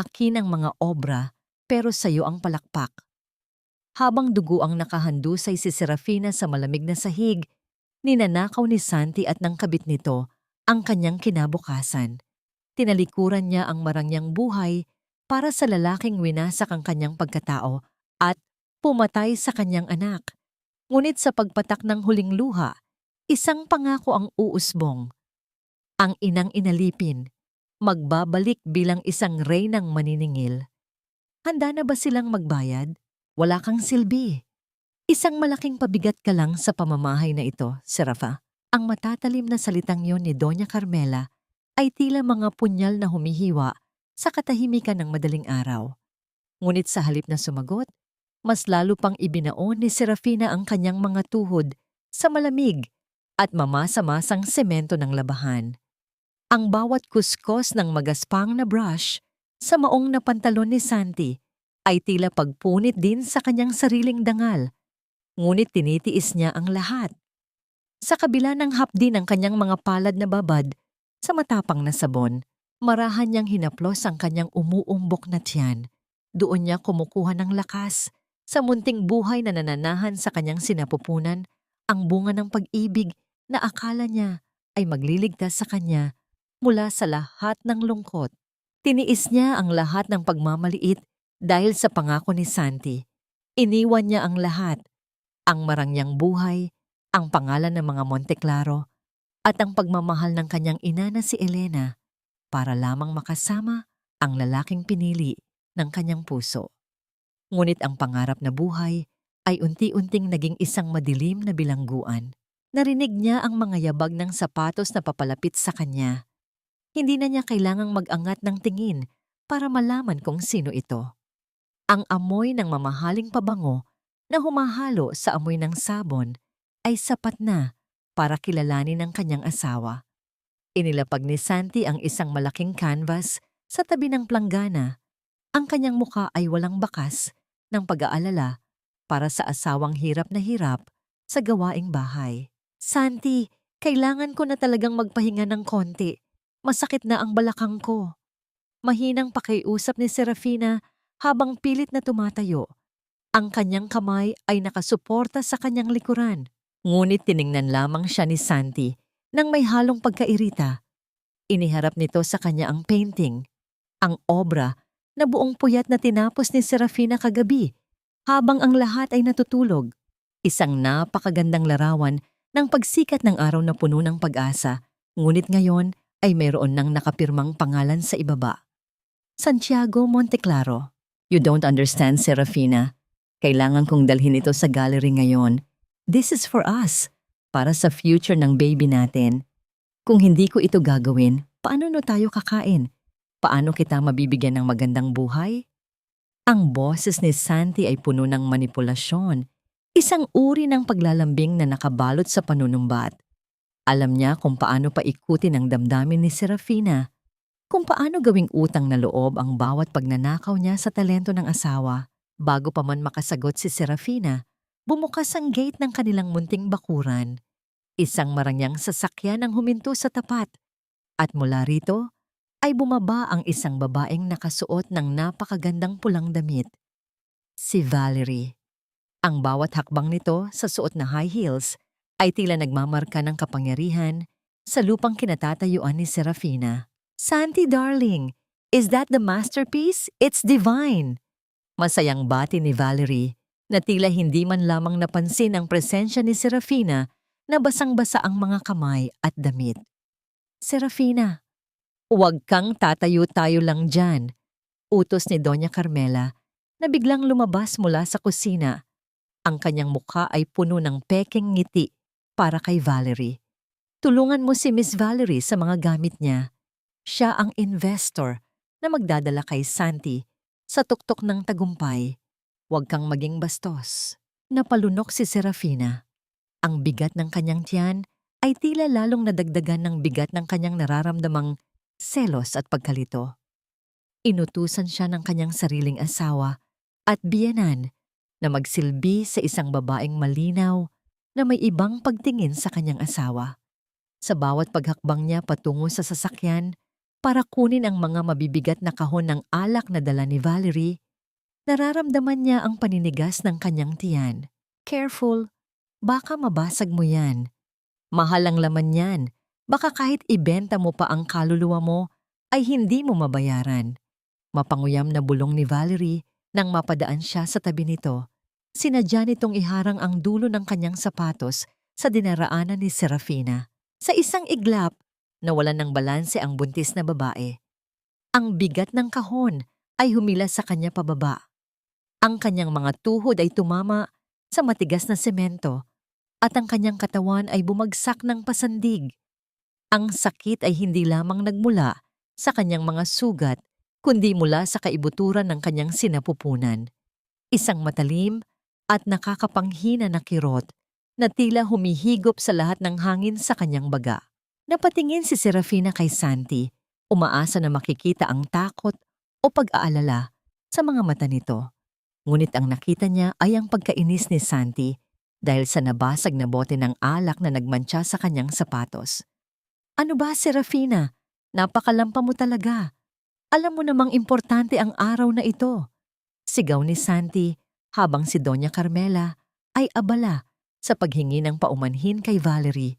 Akin ang mga obra, pero sayo ang palakpak. Habang dugo ang nakahandusay si Serafina sa malamig na sahig, ninanakaw ni Santi at ng kabit nito ang kanyang kinabukasan. Tinalikuran niya ang marangyang buhay para sa lalaking winasak ang kanyang pagkatao at pumatay sa kanyang anak. Ngunit sa pagpatak ng huling luha, isang pangako ang uusbong. Ang inang inalipin, magbabalik bilang isang reynang maniningil. Handa na ba silang magbayad? Wala kang silbi. Isang malaking pabigat ka lang sa pamamahay na ito, Serafa. Ang matatalim na salitang yon ni Doña Carmela ay tila mga punyal na humihiwa sa katahimikan ng madaling araw. Ngunit sa halip na sumagot, mas lalo pang ibinaon ni Serafina ang kanyang mga tuhod sa malamig at mamasa-masang semento ng labahan. Ang bawat kuskos ng magaspang na brush sa maong na pantalon ni Santi ay tila pagpunit din sa kanyang sariling dangal, ngunit tinitiis niya ang lahat. Sa kabila ng hapdi ng kanyang mga palad na babad, sa matapang na sabon, marahan niyang hinaplos ang kanyang umuumbok na tiyan. Doon niya kumukuha ng lakas sa munting buhay na nananahan sa kanyang sinapupunan, ang bunga ng pag-ibig na akala niya ay magliligtas sa kanya mula sa lahat ng lungkot. Tiniis niya ang lahat ng pagmamaliit dahil sa pangako ni Santi. Iniwan niya ang lahat, ang marangyang buhay, ang pangalan ng mga Monteclaro, at ang pagmamahal ng kanyang ina na si Elena para lamang makasama ang lalaking pinili ng kanyang puso. Ngunit ang pangarap na buhay ay unti-unting naging isang madilim na bilangguan. Narinig niya ang mga yabag ng sapatos na papalapit sa kanya. Hindi na niya kailangang mag-angat ng tingin para malaman kung sino ito. Ang amoy ng mamahaling pabango na humahalo sa amoy ng sabon ay sapat na para kilalanin ang kanyang asawa. Inilapag ni Santi ang isang malaking canvas sa tabi ng planggana. Ang kanyang muka ay walang bakas ng pag-aalala para sa asawang hirap na hirap sa gawaing bahay. Santi, kailangan ko na talagang magpahinga ng konti. Masakit na ang balakang ko. Mahinang pakiusap ni Serafina habang pilit na tumatayo. Ang kanyang kamay ay nakasuporta sa kanyang likuran. Ngunit tiningnan lamang siya ni Santi nang may halong pagkairita. Iniharap nito sa kanya ang painting, ang obra na buong puyat na tinapos ni Serafina kagabi habang ang lahat ay natutulog. Isang napakagandang larawan ng pagsikat ng araw na puno ng pag-asa, ngunit ngayon ay mayroon ng nakapirmang pangalan sa ibaba. Santiago Monteclaro. You don't understand, Serafina. Kailangan kong dalhin ito sa gallery ngayon. This is for us, para sa future ng baby natin. Kung hindi ko ito gagawin, paano no tayo kakain? Paano kita mabibigyan ng magandang buhay? Ang boses ni Santi ay puno ng manipulasyon, isang uri ng paglalambing na nakabalot sa panunumbat. Alam niya kung paano paikutin ang damdamin ni Serafina, kung paano gawing utang na loob ang bawat pagnanakaw niya sa talento ng asawa. Bago pa man makasagot si Serafina, bumukas ang gate ng kanilang munting bakuran. Isang marangyang sasakyan ang huminto sa tapat, at mula rito ay bumaba ang isang babaeng nakasuot ng napakagandang pulang damit. Si Valerie. Ang bawat hakbang nito sa suot na high heels ay tila nagmamarka ng kapangyarihan sa lupang kinatatayuan ni Serafina. Santi darling, is that the masterpiece? It's divine! Masayang bati ni Valerie na tila hindi man lamang napansin ang presensya ni Serafina na basang-basa ang mga kamay at damit. Serafina, huwag kang tatayo-tayo lang dyan, utos ni Doña Carmela na biglang lumabas mula sa kusina. Ang kanyang mukha ay puno ng pekeng ngiti para kay Valerie. Tulungan mo si Miss Valerie sa mga gamit niya. Siya ang investor na magdadala kay Santi sa tuktok ng tagumpay. Huwag kang maging bastos. Napalunok si Serafina. Ang bigat ng kanyang tiyan ay tila lalong nadagdagan ng bigat ng kanyang nararamdamang selos at pagkalito. Inutusan siya ng kanyang sariling asawa at biyenan na magsilbi sa isang babaeng malinaw na may ibang pagtingin sa kanyang asawa. Sa bawat paghakbang niya patungo sa sasakyan, para kunin ang mga mabibigat na kahon ng alak na dala ni Valerie, nararamdaman niya ang paninigas ng kanyang tiyan. Careful, baka mabasag mo yan. Mahal ang laman yan. Baka kahit ibenta mo pa ang kaluluwa mo, ay hindi mo mabayaran. Mapanguyam na bulong ni Valerie nang mapadaan siya sa tabi nito. Sinadya nitong iharang ang dulo ng kanyang sapatos sa dinaraanan ni Serafina. Sa isang iglap, nawalan ng balanse ang buntis na babae. Ang bigat ng kahon ay humila sa kanya pababa. Ang kanyang mga tuhod ay tumama sa matigas na semento at ang kanyang katawan ay bumagsak ng pasandig. Ang sakit ay hindi lamang nagmula sa kanyang mga sugat, kundi mula sa kaibuturan ng kanyang sinapupunan. Isang matalim at nakakapanghina na kirot na tila humihigop sa lahat ng hangin sa kanyang baga. Napatingin si Serafina kay Santi, umaasa na makikita ang takot o pag-aalala sa mga mata nito. Ngunit ang nakita niya ay ang pagkainis ni Santi dahil sa nabasag na bote ng alak na nagmantsa sa kanyang sapatos. Ano ba, Serafina? Napakalampa mo talaga. Alam mo namang importante ang araw na ito. Sigaw ni Santi habang si Doña Carmela ay abala sa paghingi ng paumanhin kay Valerie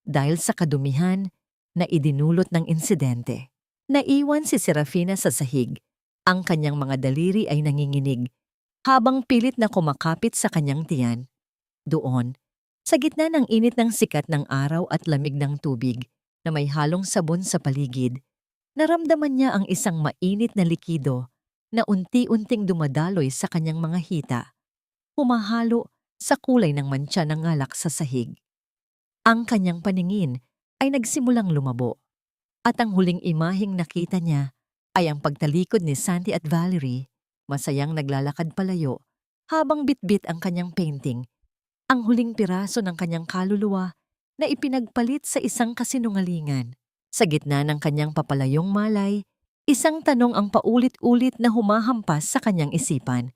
dahil sa kadumihan na idinulot ng insidente. Naiwan si Serafina sa sahig. Ang kanyang mga daliri ay nanginginig habang pilit na kumakapit sa kanyang tiyan. Doon, sa gitna ng init ng sikat ng araw at lamig ng tubig na may halong sabon sa paligid, naramdaman niya ang isang mainit na likido na unti-unting dumadaloy sa kanyang mga hita, humahalo sa kulay ng mantsa ng alak sa sahig. Ang kanyang paningin ay nagsimulang lumabo, at ang huling imaheng nakita niya ay ang pagtalikod ni Santi at Valerie, masayang naglalakad palayo habang bitbit ang kanyang painting, ang huling piraso ng kanyang kaluluwa na ipinagpalit sa isang kasinungalingan. Sa gitna ng kanyang papalayong malay, isang tanong ang paulit-ulit na humahampas sa kanyang isipan.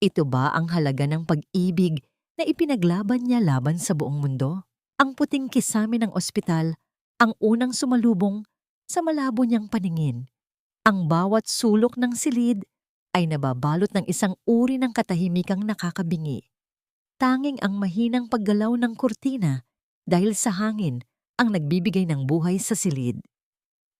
Ito ba ang halaga ng pag-ibig na ipinaglaban niya laban sa buong mundo? Ang puting kisame ng ospital ang unang sumalubong sa malabo niyang paningin. Ang bawat sulok ng silid ay nababalot ng isang uri ng katahimikang nakakabingi. Tanging ang mahinang paggalaw ng kurtina dahil sa hangin ang nagbibigay ng buhay sa silid.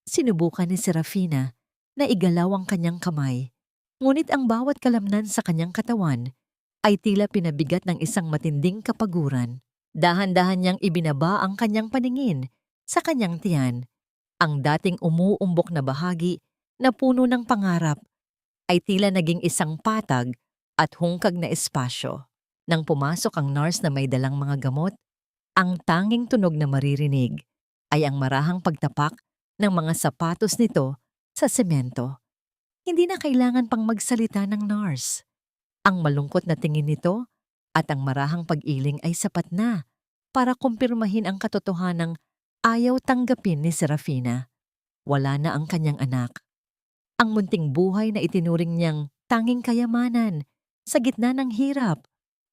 Sinubukan ni Serafina na igalaw ang kanyang kamay, ngunit ang bawat kalamnan sa kanyang katawan ay tila pinabigat ng isang matinding kapaguran. Dahan-dahan niyang ibinaba ang kanyang paningin sa kanyang tiyan. Ang dating umuumbok na bahagi na puno ng pangarap ay tila naging isang patag at hungkag na espasyo. Nang pumasok ang nurse na may dalang mga gamot, ang tanging tunog na maririnig ay ang marahang pagtapak ng mga sapatos nito sa semento. Hindi na kailangan pang magsalita ng nurse. Ang malungkot na tingin nito at ang marahang pag-iling ay sapat na para kumpirmahin ang katotohanang ayaw tanggapin ni Serafina. Wala na ang kanyang anak. Ang munting buhay na itinuring niyang tanging kayamanan sa gitna ng hirap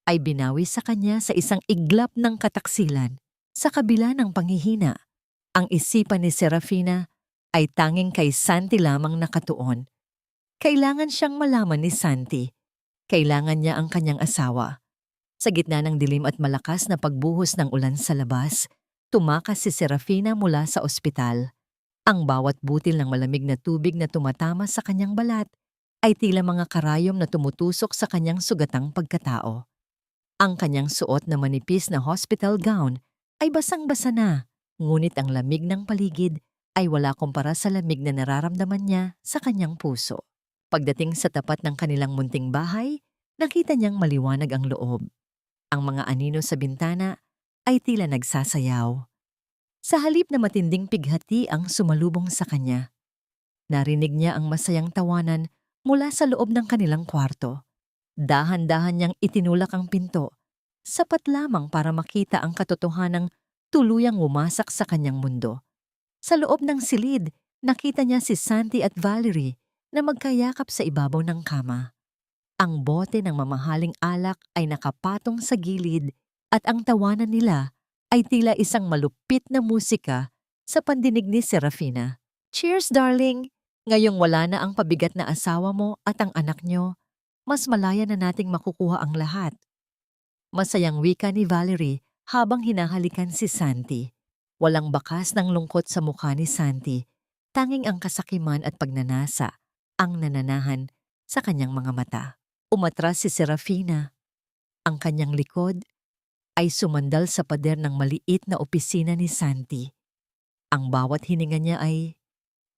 ay binawi sa kanya sa isang iglap ng kataksilan. Sa kabila ng panghihina, ang isipan ni Serafina ay tanging kay Santi lamang nakatuon. Kailangan siyang malaman ni Santi. Kailangan niya ang kanyang asawa. Sa gitna ng dilim at malakas na pagbuhos ng ulan sa labas, tumakas si Serafina mula sa ospital. Ang bawat butil ng malamig na tubig na tumatama sa kanyang balat ay tila mga karayom na tumutusok sa kanyang sugatang pagkatao. Ang kanyang suot na manipis na hospital gown ay basang-basa na, ngunit ang lamig ng paligid ay wala kumpara sa lamig na nararamdaman niya sa kanyang puso. Pagdating sa tapat ng kanilang munting bahay, nakita niyang maliwanag ang loob. Ang mga anino sa bintana ay tila nagsasayaw. Sa halip na matinding pighati ang sumalubong sa kanya, narinig niya ang masayang tawanan mula sa loob ng kanilang kwarto. Dahan-dahan niyang itinulak ang pinto, sapat lamang para makita ang katotohanang tuluyang wumasak sa kanyang mundo. Sa loob ng silid, nakita niya si Santi at Valerie na magkayakap sa ibabaw ng kama. Ang bote ng mamahaling alak ay nakapatong sa gilid at ang tawanan nila ay tila isang malupit na musika sa pandinig ni Serafina. Cheers, darling! Ngayong wala na ang pabigat na asawa mo at ang anak nyo, mas malaya na nating makukuha ang lahat. Masayang wika ni Valerie habang hinahalikan si Santi. Walang bakas ng lungkot sa mukha ni Santi, tanging ang kasakiman at pagnanasa ang nananahan sa kanyang mga mata. Umatras si Serafina. Ang kanyang likod ay sumandal sa pader ng maliit na opisina ni Santi. Ang bawat hininga niya ay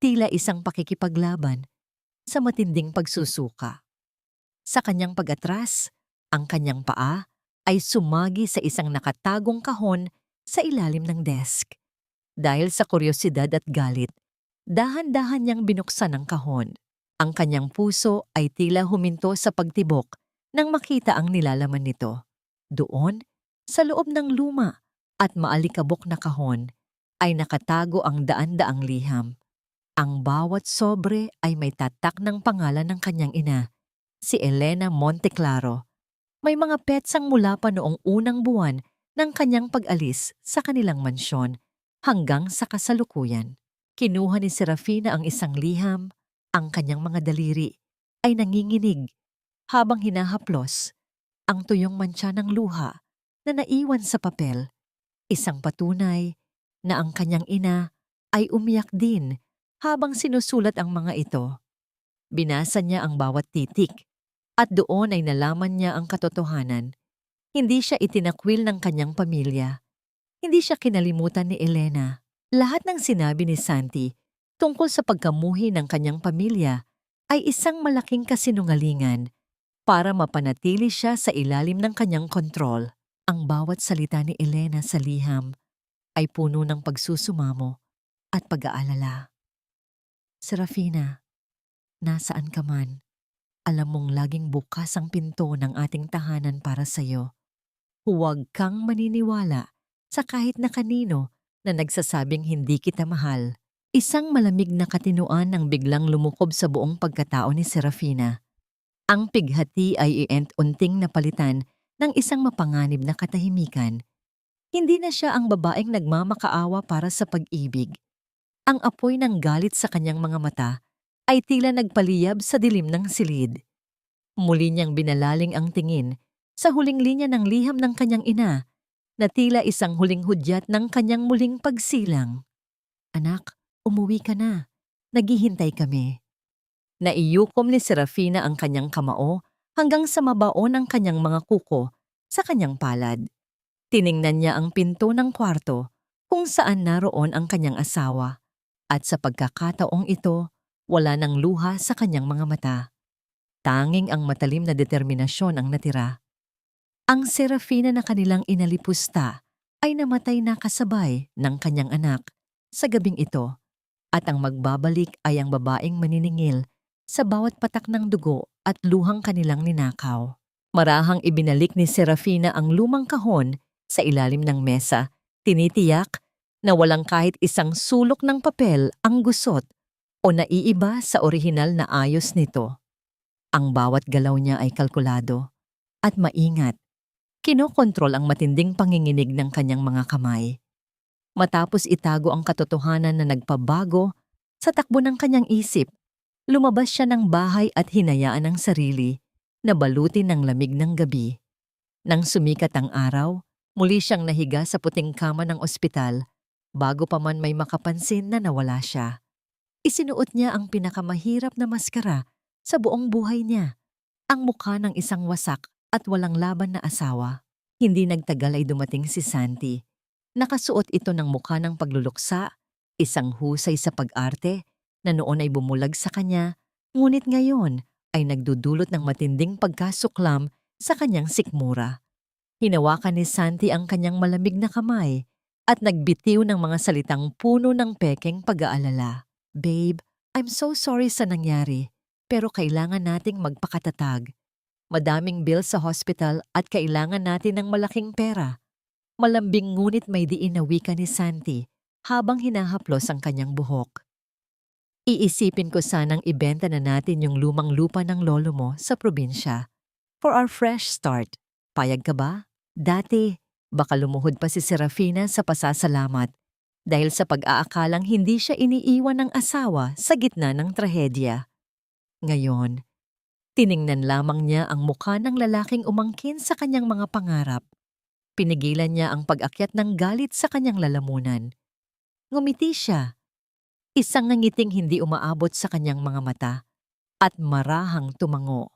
tila isang pakikipaglaban sa matinding pagsusuka. Sa kanyang pag-atras, ang kanyang paa ay sumagi sa isang nakatagong kahon sa ilalim ng desk. Dahil sa kuryosidad at galit, dahan-dahan niyang binuksan ang kahon. Ang kanyang puso ay tila huminto sa pagtibok nang makita ang nilalaman nito. Doon, sa loob ng luma at maalikabok na kahon, ay nakatago ang daan-daang liham. Ang bawat sobre ay may tatak ng pangalan ng kanyang ina, si Elena Monteclaro. May mga petsang mula pa noong unang buwan ng kanyang pag-alis sa kanilang mansyon hanggang sa kasalukuyan. Kinuha ni Serafina ang isang liham, ang kanyang mga daliri ay nanginginig habang hinahaplos ang tuyong mantsa ng luha na naiwan sa papel. Isang patunay na ang kanyang ina ay umiyak din habang sinusulat ang mga ito. Binasa niya ang bawat titik at doon ay nalaman niya ang katotohanan. Hindi siya itinakwil ng kanyang pamilya. Hindi siya kinalimutan ni Elena. Lahat ng sinabi ni Santi tungkol sa pagkamuhi ng kanyang pamilya ay isang malaking kasinungalingan para mapanatili siya sa ilalim ng kanyang kontrol. Ang bawat salita ni Elena sa liham ay puno ng pagsusumamo at pag-aalala. Serafina, nasaan ka man? Alam mong laging bukas ang pinto ng ating tahanan para sa'yo. Huwag kang maniniwala sa kahit na kanino na nagsasabing hindi kita mahal. Isang malamig na katinuan ang biglang lumukob sa buong pagkatao ni Serafina. Ang pighati ay unting napalitan ng isang mapanganib na katahimikan. Hindi na siya ang babaeng nagmamakaawa para sa pag-ibig. Ang apoy ng galit sa kanyang mga mata ay tila nagpaliyab sa dilim ng silid. Muli niyang binalaling ang tingin sa huling linya ng liham ng kanyang ina na tila isang huling hudyat ng kanyang muling pagsilang. Anak, umuwi ka na. Naghihintay kami. Naiyukom ni Serafina ang kanyang kamao hanggang sa mabaon ang kanyang mga kuko sa kanyang palad. Tiningnan niya ang pinto ng kwarto kung saan naroon ang kanyang asawa at sa pagkakataong ito, wala ng luha sa kanyang mga mata. Tanging ang matalim na determinasyon ang natira. Ang Serafina na kanilang inalipusta ay namatay na kasabay ng kanyang anak sa gabing ito at ang magbabalik ay ang babaeng maniningil sa bawat patak ng dugo at luhang kanilang ninakaw. Marahang ibinalik ni Serafina ang lumang kahon sa ilalim ng mesa, tinitiyak na walang kahit isang sulok ng papel ang gusot o naiiba sa orihinal na ayos nito. Ang bawat galaw niya ay kalkulado at maingat. Kinokontrol ang matinding panginginig ng kanyang mga kamay. Matapos itago ang katotohanan na nagpabago sa takbo ng kanyang isip, lumabas siya ng bahay at hinayaan ang sarili na balutin ng lamig ng gabi. Nang sumikat ang araw, muli siyang nahiga sa puting kama ng ospital bago pa man may makapansin na nawala siya. Isinuot niya ang pinakamahirap na maskara sa buong buhay niya, ang mukha ng isang wasak at walang laban na asawa. Hindi nagtagal ay dumating si Santi. Nakasuot ito ng mukha ng pagluluksa, isang husay sa pag-arte na noon ay bumulag sa kanya, ngunit ngayon ay nagdudulot ng matinding pagkasuklam sa kanyang sikmura. Hinawakan ni Santi ang kanyang malamig na kamay at nagbitiw ng mga salitang puno ng pekeng pag-aalala. Babe, I'm so sorry sa nangyari, pero kailangan nating magpakatatag. Madaming bill sa hospital at kailangan natin ng malaking pera. Malambing ngunit may diin na wika ni Santi habang hinahaplos ang kanyang buhok. Iisipin ko sanang ibenta na natin yung lumang lupa ng lolo mo sa probinsya for our fresh start. Payag ka ba? Dati, baka lumuhod pa si Serafina sa pasasalamat. dahil sa pag-aakalang hindi siya iniiwan ng asawa sa gitna ng trahedya. Ngayon, tiningnan lamang niya ang mukha ng lalaking umangkin sa kanyang mga pangarap. Pinigilan niya ang pag-akyat ng galit sa kanyang lalamunan. Ngumiti siya, isang ngangiting hindi umaabot sa kanyang mga mata, at marahang tumango.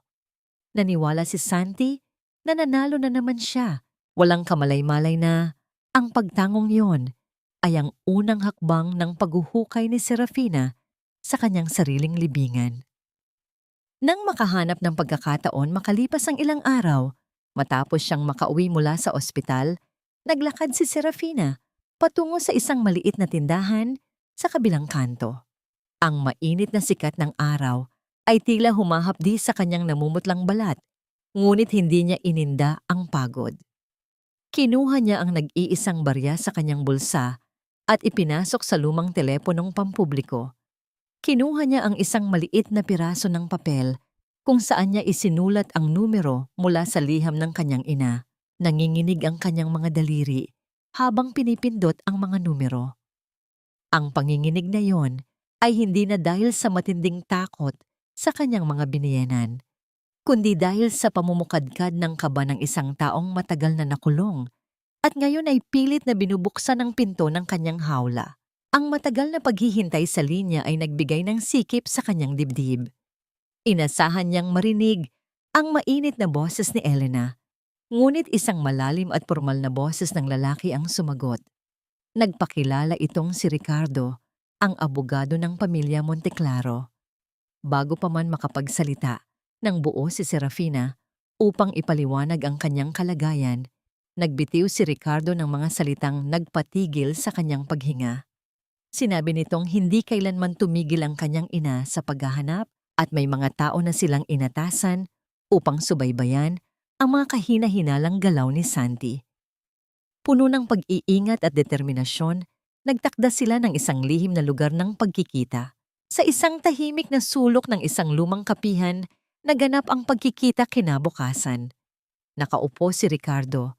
Naniwala si Santi na nanalo na naman siya. Walang kamalay-malay na ang pagtangong yon ay ang unang hakbang ng paghuhukay ni Serafina sa kanyang sariling libingan. Nang makahanap ng pagkakataon makalipas ang ilang araw, matapos siyang makauwi mula sa ospital, naglakad si Serafina patungo sa isang maliit na tindahan sa kabilang kanto. Ang mainit na sikat ng araw ay tila humahapdi sa kanyang namumutlang balat, ngunit hindi niya ininda ang pagod. Kinuha niya ang nag-iisang barya sa kanyang bulsa at ipinasok sa lumang teleponong pampubliko. Kinuha niya ang isang maliit na piraso ng papel kung saan niya isinulat ang numero mula sa liham ng kanyang ina. Nanginginig ang kanyang mga daliri habang pinipindot ang mga numero. Ang panginginig na yon ay hindi na dahil sa matinding takot sa kanyang mga biniyenan, kundi dahil sa pamumukadkad ng kaba ng isang taong matagal na nakulong at ngayon ay pilit na binubuksan ang pinto ng kanyang hawla. Ang matagal na paghihintay sa linya ay nagbigay ng sikip sa kanyang dibdib. Inasahan niyang marinig ang mainit na boses ni Elena, ngunit isang malalim at pormal na boses ng lalaki ang sumagot. Nagpakilala itong si Ricardo, ang abogado ng pamilya Monteclaro. Bago pa man makapagsalita ng buo si Serafina upang ipaliwanag ang kanyang kalagayan, nagbitiw si Ricardo ng mga salitang nagpatigil sa kanyang paghinga. Sinabi nitong hindi kailanman tumigil ang kanyang ina sa paghahanap at may mga tao na silang inatasan upang subaybayan ang mga kahina-hinalang galaw ni Santi. Puno ng pag-iingat at determinasyon, nagtakda sila ng isang lihim na lugar ng pagkikita. Sa isang tahimik na sulok ng isang lumang kapihan, naganap ang pagkikita kinabukasan. Nakaupo si Ricardo.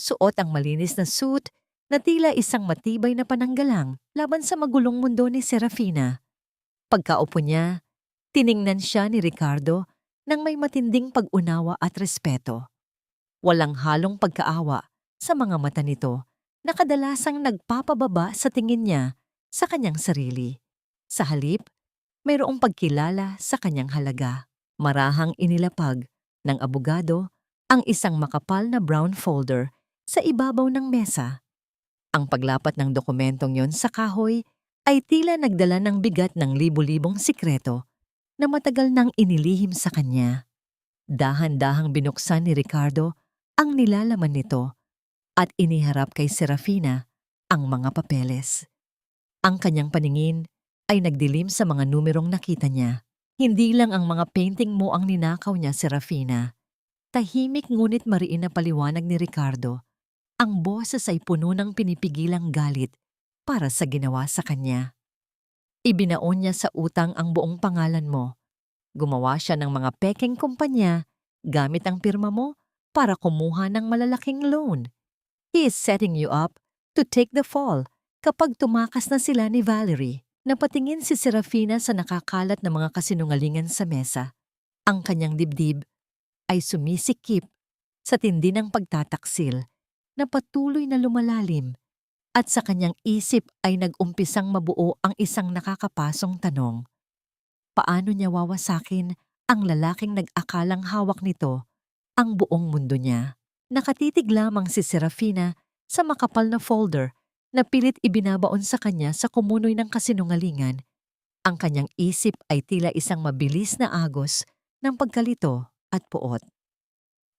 Suot ang malinis na suit na tila isang matibay na pananggalang laban sa magulong mundo ni Serafina. Pagkaupo niya, tiningnan siya ni Ricardo nang may matinding pag-unawa at respeto. Walang halong pagkaawa sa mga mata nito na kadalasang nagpapababa sa tingin niya sa kanyang sarili. Sa halip, mayroong pagkilala sa kanyang halaga. Marahang inilapag ng abogado ang isang makapal na brown folder sa ibabaw ng mesa. Ang paglapat ng dokumentong yon sa kahoy ay tila nagdala ng bigat ng libu-libong sikreto na matagal nang inilihim sa kanya. Dahan-dahang binuksan ni Ricardo ang nilalaman nito at iniharap kay Serafina ang mga papeles. Ang kanyang paningin ay nagdilim sa mga numerong nakita niya. Hindi lang ang mga painting mo ang ninakaw niya, Serafina. Tahimik ngunit mariin na paliwanag ni Ricardo. Ang boses ay puno ng pinipigilang galit para sa ginawa sa kanya. Ibinaon niya sa utang ang buong pangalan mo. Gumawa siya ng mga pekeng kumpanya gamit ang pirma mo para kumuha ng malalaking loan. He is setting you up to take the fall kapag tumakas na sila ni Valerie. Napatingin si Serafina sa nakakalat na mga kasinungalingan sa mesa. Ang kanyang dibdib ay sumisikip sa tindi ng pagtataksil na patuloy na lumalalim at sa kanyang isip ay nag-umpisang mabuo ang isang nakakapasong tanong. Paano niya wawasakin ang lalaking nag-akalang hawak nito ang buong mundo niya? Nakatitig lamang si Serafina sa makapal na folder na pilit ibinabaon sa kanya sa kumunoy ng kasinungalingan. Ang kanyang isip ay tila isang mabilis na agos ng pagkalito at puot.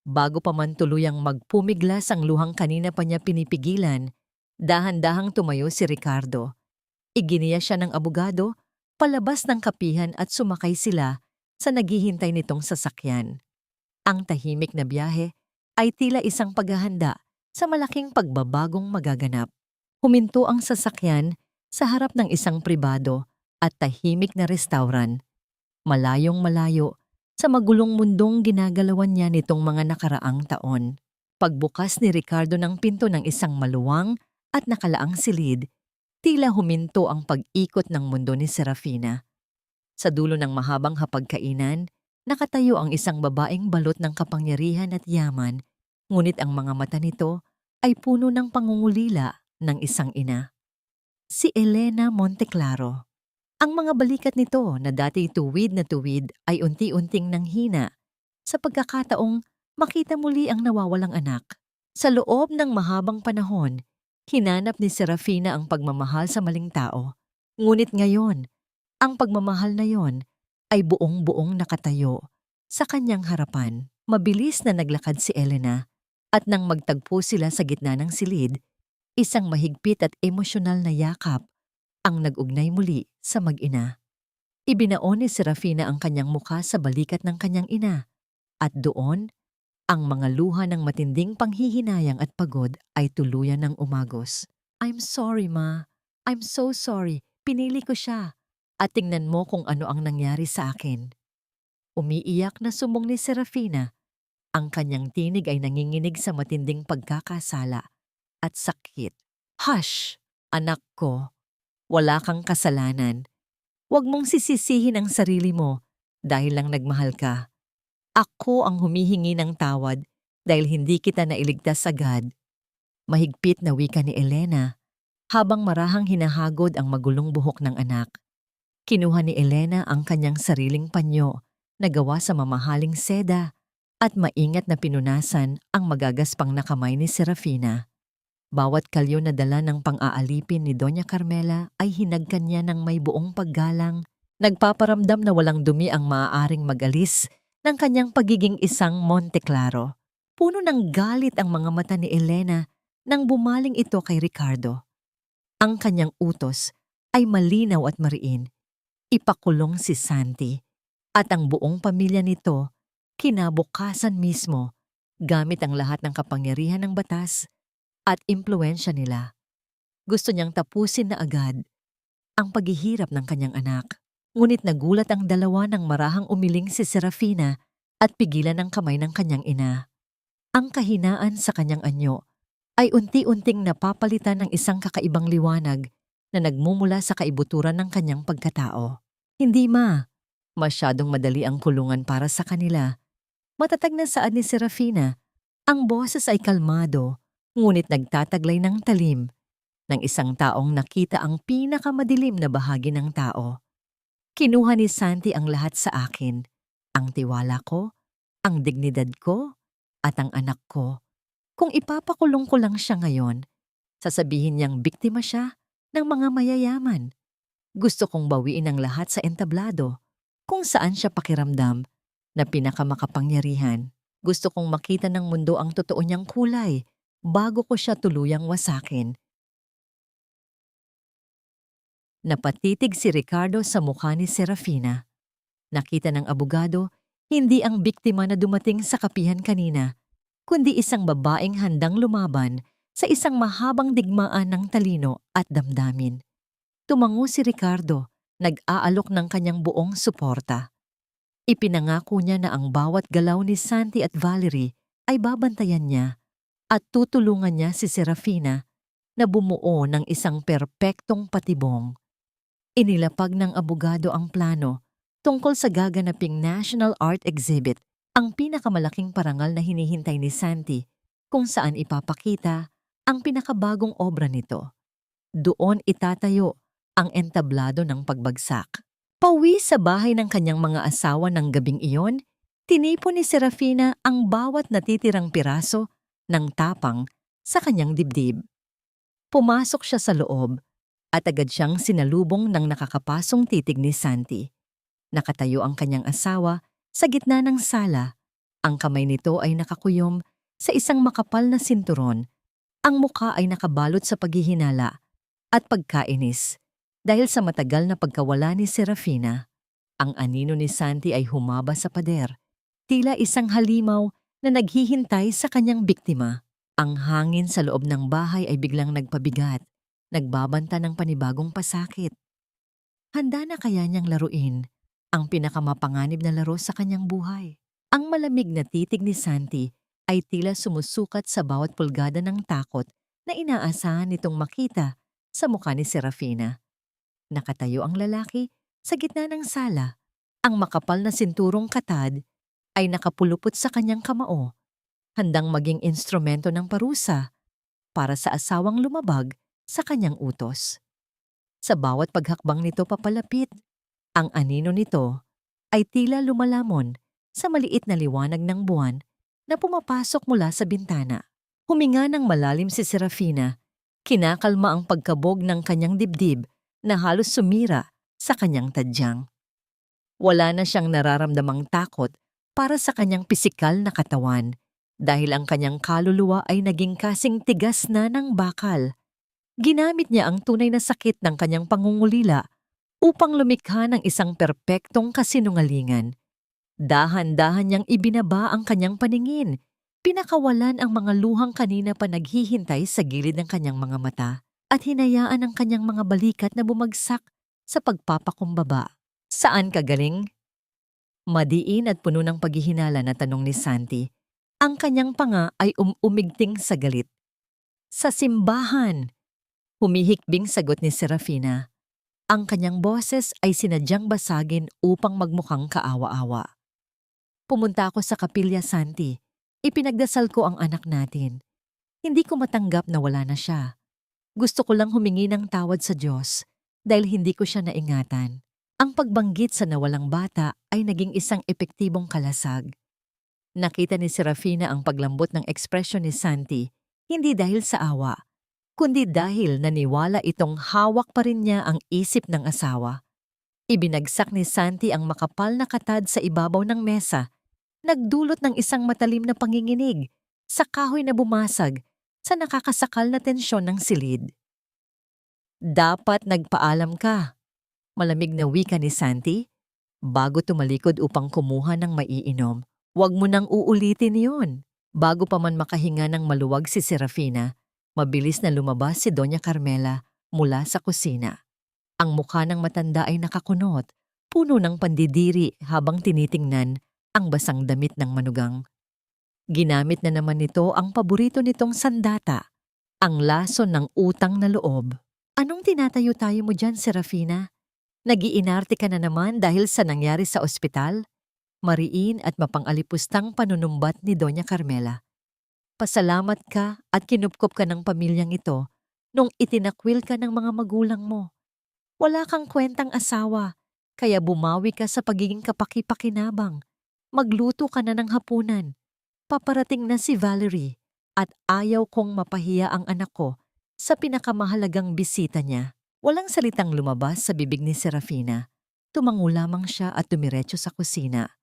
Bago pa man tuluyang magpumiglas ang luhang kanina pa niya pinipigilan, dahan-dahang tumayo si Ricardo. Iginiya siya ng abogado, palabas ng kapihan at sumakay sila sa naghihintay nitong sasakyan. Ang tahimik na biyahe ay tila isang paghahanda sa malaking pagbabagong magaganap. Huminto ang sasakyan sa harap ng isang pribado at tahimik na restauran. Malayong malayo sa magulong mundong ginagalawan niya nitong mga nakaraang taon. Pagbukas ni Ricardo ng pinto ng isang maluwang at nakalaang silid, Tila huminto ang pag-ikot ng mundo ni Serafina. Sa dulo ng mahabang hapagkainan, nakatayo ang isang babaeng balot ng kapangyarihan at yaman, ngunit ang mga mata nito ay puno ng pangungulila ng isang ina. Si Elena Monteclaro. Ang mga balikat nito na dati tuwid na tuwid ay unti-unting nanghina sa pagkakataong makita muli ang nawawalang anak. Sa loob ng mahabang panahon, hinanap ni Serafina ang pagmamahal sa maling tao. Ngunit ngayon, ang pagmamahal na yon ay buong-buong nakatayo sa kanyang harapan. Mabilis na naglakad si Elena at nang magtagpo sila sa gitna ng silid, isang mahigpit at emosyonal na yakap ang nag-ugnay muli sa mag-ina. Ibinaon ni Serafina ang kanyang mukha sa balikat ng kanyang ina at doon, ang mga luha ng matinding panghihinayang at pagod ay tuluyan ng umagos. "I'm sorry, Ma. I'm so sorry. Pinili ko siya. At tingnan mo kung ano ang nangyari sa akin." Umiiyak na sumbong ni Serafina. Ang kanyang tinig ay nanginginig sa matinding pagkakasala at sakit. "Hush! Anak ko. Wala kang kasalanan. Huwag mong sisisihin ang sarili mo dahil lang nagmahal ka. Ako ang humihingi ng tawad dahil hindi kita nailigtas agad." Mahigpit na wika ni Elena habang marahang hinahagod ang magulong buhok ng anak. Kinuha ni Elena ang kanyang sariling panyo na gawa sa mamahaling seda at maingat na pinunasan ang magagaspang na kamay ni Serafina. Bawat kalyo na dala ng pang-aalipin ni Doña Carmela ay hinagkan niya ng may buong paggalang, nagpaparamdam na walang dumi ang maaaring magalis ng kanyang pagiging isang Monteclaro. Puno ng galit ang mga mata ni Elena nang bumaling ito kay Ricardo. Ang kanyang utos ay malinaw at mariin. Ipakulong si Santi at ang buong pamilya nito kinabukasan mismo gamit ang lahat ng kapangyarihan ng batas at impluensya nila. Gusto niyang tapusin na agad ang paghihirap ng kanyang anak. Ngunit nagulat ang dalawa nang marahang umiling si Serafina at pigilan ang kamay ng kanyang ina. Ang kahinaan sa kanyang anyo ay unti-unting napapalitan ng isang kakaibang liwanag na nagmumula sa kaibuturan ng kanyang pagkatao. "Hindi, Ma. Masyadong madali ang kulungan para sa kanila." Matatag na saad ni Serafina. Ang boses ay kalmado, ngunit nagtataglay ng talim ng isang taong nakita ang pinakamadilim na bahagi ng tao. "Kinuha ni Santi ang lahat sa akin, ang tiwala ko, ang dignidad ko, at ang anak ko. Kung ipapakulong ko lang siya ngayon, sasabihin niyang biktima siya ng mga mayayaman. Gusto kong bawiin ang lahat sa entablado, kung saan siya pakiramdam na pinakamakapangyarihan. Gusto kong makita ng mundo ang totoo niyang kulay bago ko siya tuluyang wasakin." Napatitig si Ricardo sa mukha ni Serafina. Nakita ng abogado, hindi ang biktima na dumating sa kapihan kanina, kundi isang babaeng handang lumaban sa isang mahabang digmaan ng talino at damdamin. Tumango si Ricardo, nag-aalok ng kanyang buong suporta. Ipinangako niya na ang bawat galaw ni Santi at Valerie ay babantayan niya at tutulungan niya si Serafina na bumuo ng isang perpektong patibong. Inilapag ng abogado ang plano tungkol sa gaganaping National Art Exhibit, ang pinakamalaking parangal na hinihintay ni Santi, kung saan ipapakita ang pinakabagong obra nito. Doon itatayo ang entablado ng pagbagsak. Pauwi sa bahay ng kanyang mga asawa ng gabing iyon, tinipon ni Serafina ang bawat natitirang piraso ng tapang sa kanyang dibdib. Pumasok siya sa loob at agad siyang sinalubong ng nakakapasong titig ni Santi. Nakatayo ang kanyang asawa sa gitna ng sala. Ang kamay nito ay nakakuyom sa isang makapal na sinturon. Ang mukha ay nakabalot sa paghihinala at pagkainis. Dahil sa matagal na pagkawala ni Serafina, ang anino ni Santi ay humaba sa pader, tila isang halimaw na naghihintay sa kanyang biktima. Ang hangin sa loob ng bahay ay biglang nagpabigat, nagbabanta ng panibagong pasakit. Handa na kaya niyang laruin ang pinakamapanganib na laro sa kanyang buhay? Ang malamig na titig ni Santi ay tila sumusukat sa bawat pulgada ng takot na inaasahan nitong makita sa mukha ni Serafina. Nakatayo ang lalaki sa gitna ng sala. Ang makapal na sinturong katad ay nakapulupot sa kanyang kamao, handang maging instrumento ng parusa para sa asawang lumabag sa kanyang utos. Sa bawat paghakbang nito papalapit, ang anino nito ay tila lumalamon sa maliit na liwanag ng buwan na pumapasok mula sa bintana. Huminga ng malalim si Serafina, kinakalma ang pagkabog ng kanyang dibdib na halos sumira sa kanyang tadyang. Wala na siyang nararamdamang takot para sa kanyang pisikal na katawan dahil ang kanyang kaluluwa ay naging kasing tigas na ng bakal. Ginamit niya ang tunay na sakit ng kanyang pangungulila upang lumikha ng isang perpektong kasinungalingan. Dahan-dahan niyang ibinaba ang kanyang paningin. Pinakawalan ang mga luhang kanina pa naghihintay sa gilid ng kanyang mga mata at hinayaan ang kanyang mga balikat na bumagsak sa pagpapakumbaba. Saan ka galing? Madiin at puno ng paghihinala na tanong ni Santi. Ang kanyang panga ay umigting sa galit. Sa simbahan! Humihikbing sagot ni Serafina. Ang kanyang boses ay sinadyang basagin upang magmukhang kaawa-awa. Pumunta ako sa kapilya, Santi. Ipinagdasal ko ang anak natin. Hindi ko matanggap na wala na siya. Gusto ko lang humingi ng tawad sa Diyos dahil hindi ko siya naingatan. Ang pagbanggit sa nawalang bata ay naging isang epektibong kalasag. Nakita ni Serafina ang paglambot ng ekspresyon ni Santi, hindi dahil sa awa, kundi dahil naniwala itong hawak pa rin niya ang isip ng asawa. Ibinagsak ni Santi ang makapal na katad sa ibabaw ng mesa, nagdulot ng isang matalim na panginginig sa kahoy na bumasag sa nakakasakal na tensyon ng silid. Dapat nagpaalam ka, malamig na wika ni Santi, bago tumalikod upang kumuha ng maiinom. Huwag mo nang uulitin yon. Bago pa man makahinga ng maluwag si Serafina, mabilis na lumabas si Doña Carmela mula sa kusina. Ang mukha ng matanda ay nakakunot, puno ng pandidiri habang tinitingnan ang basang damit ng manugang. Ginamit na naman nito ang paborito nitong sandata, ang lason ng utang na loob. Anong tinatayo-tayo mo dyan, Serafina? Nagiinarte ka na naman dahil sa nangyari sa ospital? Mariin at mapang-alipustang panunumbat ni Doña Carmela. Pasalamat ka at kinupkop ka ng pamilyang ito nung itinakwil ka ng mga magulang mo. Wala kang kwentang asawa, kaya bumawi ka sa pagiging kapaki-pakinabang. Magluto ka na ng hapunan. Paparating na si Valerie at ayaw kong mapahiya ang anak ko sa pinakamahalagang bisita niya. Walang salitang lumabas sa bibig ni Serafina. Tumango lamang siya at dumiretso sa kusina.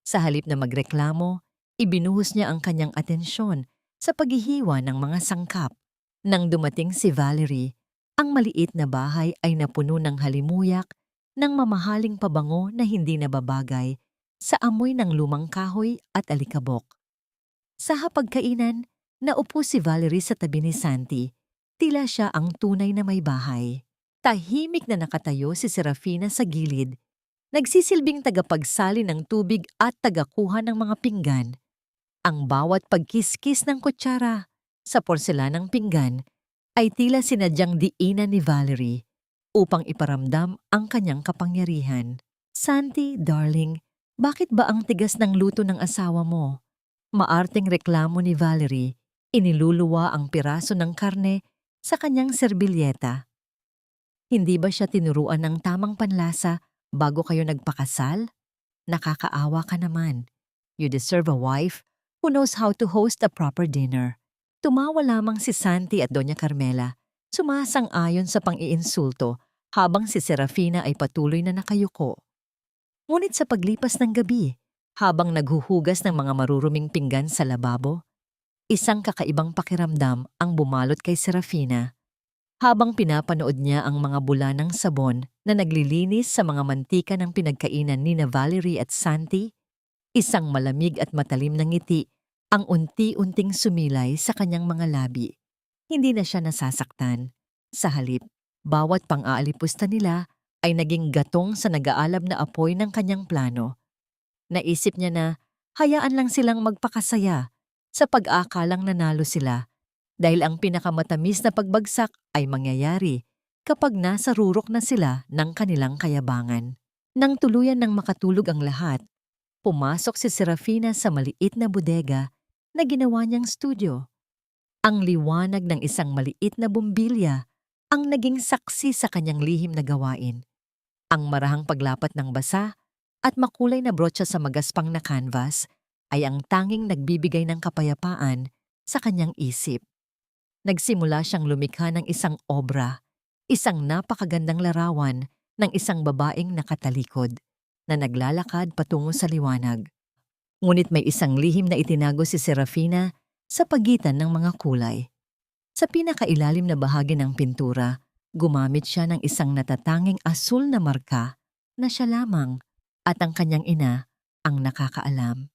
Sa halip na magreklamo, ibinuhos niya ang kanyang atensyon sa paghihiwa ng mga sangkap. Nang dumating si Valerie, ang maliit na bahay ay napuno ng halimuyak ng mamahaling pabango na hindi nababagay sa amoy ng lumang kahoy at alikabok. Sa hapagkainan, naupo si Valerie sa tabi ni Santi. Tila siya ang tunay na may bahay. Tahimik na nakatayo si Serafina sa gilid, nagsisilbing tagapagsali ng tubig at tagakuha ng mga pinggan. Ang bawat pagkiskis ng kutsara sa porselanang pinggan ay tila sinadyang diinan ni Valerie upang iparamdam ang kanyang kapangyarihan. Santi, darling, bakit ba ang tigas ng luto ng asawa mo? Maarteng reklamo ni Valerie, iniluluwa ang piraso ng karne sa kanyang serbilyeta. Hindi ba siya tinuruan ng tamang panlasa bago kayo nagpakasal? Nakakaawa ka naman. You deserve a wife who knows how to host a proper dinner. Tumawa lamang si Santi at Doña Carmela, sumasang-ayon sa pang-iinsulto habang si Serafina ay patuloy na nakayuko. Ngunit sa paglipas ng gabi, habang naghuhugas ng mga maruruming pinggan sa lababo, isang kakaibang pakiramdam ang bumalot kay Serafina. Habang pinapanood niya ang mga bula ng sabon na naglilinis sa mga mantika ng pinagkainan ni Valerie at Santi, isang malamig at matalim na ngiti ang unti-unting sumilay sa kanyang mga labi. Hindi na siya nasasaktan. Sa halip, bawat pang-aalipusta nila ay naging gatong sa nag-aalab na apoy ng kanyang plano. Naisip niya na hayaan lang silang magpakasaya sa pag-aakalang nanalo sila dahil ang pinakamatamis na pagbagsak ay mangyayari kapag nasa rurok na sila ng kanilang kayabangan. Nang tuluyan ng makatulog ang lahat, pumasok si Serafina sa maliit na bodega na ginawa niyang studio. Ang liwanag ng isang maliit na bumbilya ang naging saksi sa kanyang lihim na gawain. Ang marahang paglapat ng basa at makulay na brotsa sa magaspang na canvas ay ang tanging nagbibigay ng kapayapaan sa kanyang isip. Nagsimula siyang lumikha ng isang obra, isang napakagandang larawan ng isang babaeng nakatalikod na naglalakad patungo sa liwanag. Ngunit may isang lihim na itinago si Serafina sa pagitan ng mga kulay. Sa pinakailalim na bahagi ng pintura, gumamit siya ng isang natatanging asul na marka na siya lamang at ang kanyang ina ang nakakaalam.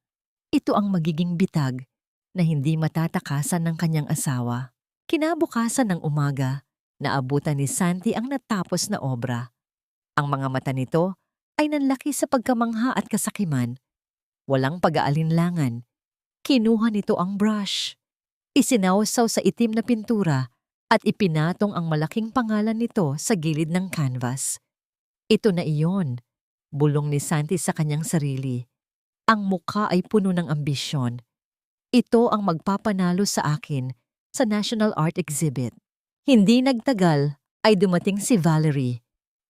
Ito ang magiging bitag na hindi matatakasan ng kanyang asawa. Kinabukasan ng umaga, naabutan ni Santi ang natapos na obra. Ang mga mata nito ay nanlaki sa pagkamangha at kasakiman. Walang pag-aalinlangan. Kinuha nito ang brush. Isinawsaw sa itim na pintura at ipinatong ang malaking pangalan nito sa gilid ng canvas. Ito na iyon, bulong ni Santi sa kanyang sarili. Ang mukha ay puno ng ambisyon. Ito ang magpapanalo sa akin sa National Art Exhibit. Hindi nagtagal ay dumating si Valerie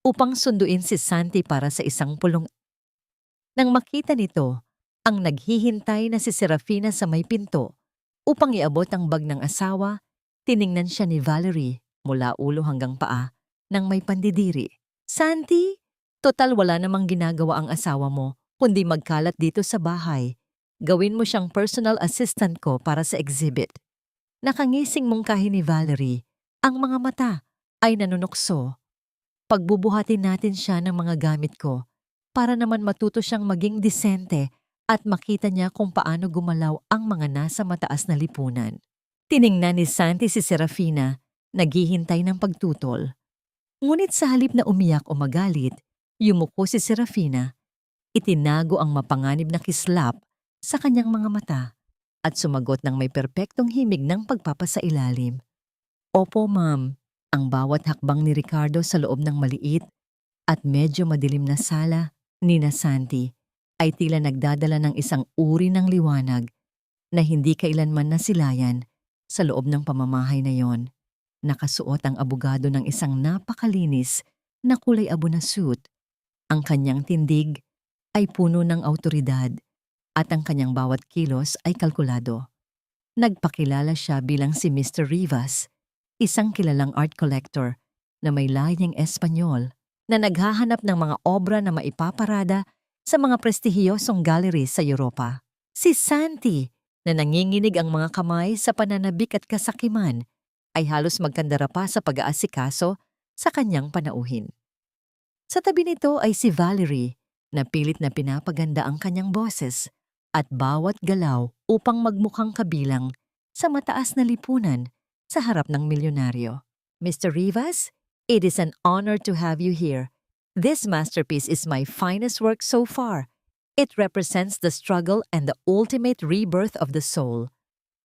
upang sunduin si Santi para sa isang pulong. Nang makita nito, ang naghihintay na si Serafina sa may pinto upang iabot ang bag ng asawa, tiningnan siya ni Valerie mula ulo hanggang paa nang may pandidiri. Santi, total wala namang ginagawa ang asawa mo kundi magkalat dito sa bahay. Gawin mo siyang personal assistant ko para sa exhibit. Nakangising mungkahi ni Valerie, ang mga mata ay nanunukso. Pagbubuhatin natin siya ng mga gamit ko para naman matuto siyang maging disente at makita niya kung paano gumalaw ang mga nasa mataas na lipunan. Tiningnan ni Santi si Serafina, naghihintay ng pagtutol. Ngunit sa halip na umiyak o magalit, yumuko si Serafina. Itinago ang mapanganib na kislap sa kanyang mga mata at sumagot ng may perpektong himig ng pagpapasailalim. Opo, ma'am. Ang bawat hakbang ni Ricardo sa loob ng maliit at medyo madilim na sala ni Santi ay tila nagdadala ng isang uri ng liwanag na hindi kailanman nasilayan sa loob ng pamamahay na yon. Nakasuot ang abogado ng isang napakalinis na kulay abo na suit. Ang kanyang tindig ay puno ng awtoridad at ang kanyang bawat kilos ay kalkulado. Nagpakilala siya bilang si Mr. Rivas, isang kilalang art collector na may laying Espanyol na naghahanap ng mga obra na maipaparada sa mga prestihiyosong gallery sa Europa. Si Santi, na nanginginig ang mga kamay sa pananabik at kasakiman, ay halos magkandara pa sa pag-aasikaso sa kanyang panauhin. Sa tabi nito ay si Valerie, na pilit na pinapaganda ang kanyang boses at bawat galaw upang magmukhang kabilang sa mataas na lipunan sa harap ng milyonaryo. Mr. Rivas, it is an honor to have you here. This masterpiece is my finest work so far. It represents the struggle and the ultimate rebirth of the soul.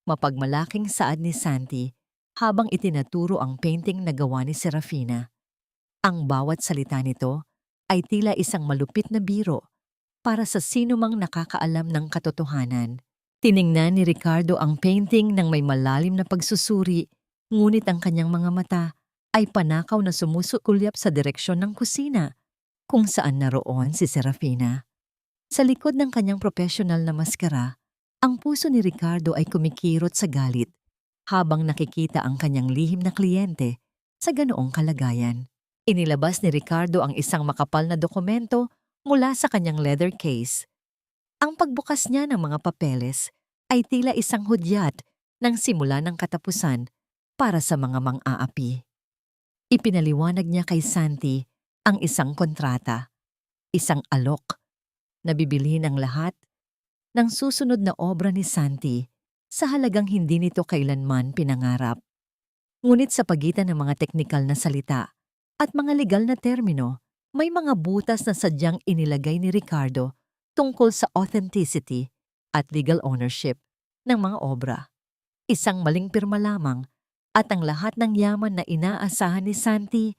Mapagmalaking saad ni Santi habang itinaturo ang painting na gawa ni Serafina. Ang bawat salita nito ay tila isang malupit na biro para sa sinumang nakakaalam ng katotohanan. Tiningnan ni Ricardo ang painting ng may malalim na pagsusuri, ngunit ang kanyang mga mata ay panakaw na sumusukulyap sa direksyon ng kusina, kung saan naroon si Serafina. Sa likod ng kanyang profesional na maskara, ang puso ni Ricardo ay kumikirot sa galit habang nakikita ang kanyang lihim na kliyente sa ganoong kalagayan. Inilabas ni Ricardo ang isang makapal na dokumento mula sa kanyang leather case. Ang pagbukas niya ng mga papeles ay tila isang hudyat ng simula ng katapusan para sa mga mang-aapi. Ipinaliwanag niya kay Santi ang isang kontrata, isang alok, na bibili ng lahat ng susunod na obra ni Santi sa halagang hindi nito kailanman pinangarap. Ngunit sa pagitan ng mga teknikal na salita at mga legal na termino, may mga butas na sadyang inilagay ni Ricardo tungkol sa authenticity at legal ownership ng mga obra. Isang maling pirma lamang at ang lahat ng yaman na inaasahan ni Santi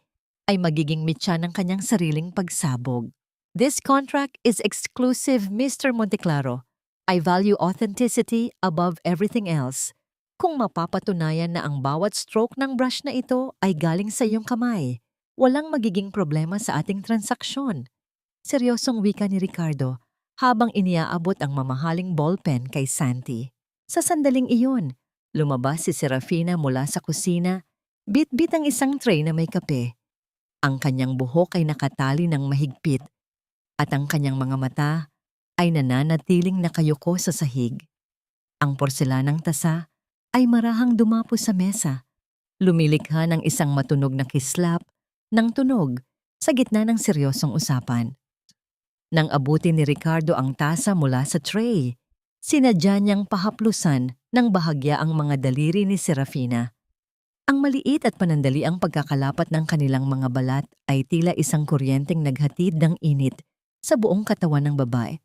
ay magiging mitya ng kanyang sariling pagsabog. This contract is exclusive, Mr. Monteclaro. I value authenticity above everything else. Kung mapapatunayan na ang bawat stroke ng brush na ito ay galing sa iyong kamay, walang magiging problema sa ating transaksyon. Seryosong wika ni Ricardo habang iniaabot ang mamahaling ballpen kay Santi. Sa sandaling iyon, lumabas si Serafina mula sa kusina, bit-bit ang isang tray na may kape. Ang kanyang buhok ay nakatali ng mahigpit at ang kanyang mga mata ay nananatiling nakayuko sa sahig. Ang porselanang tasa ay marahang dumapo sa mesa, lumilikha ng isang matunog na kislap ng tunog sa gitna ng seryosong usapan. Nang abutin ni Ricardo ang tasa mula sa tray, sinadya niyang pahaplusan ng bahagya ang mga daliri ni Serafina. Ang maliit at panandali ang pagkakalapat ng kanilang mga balat ay tila isang kuryenteng naghatid ng init sa buong katawan ng babae.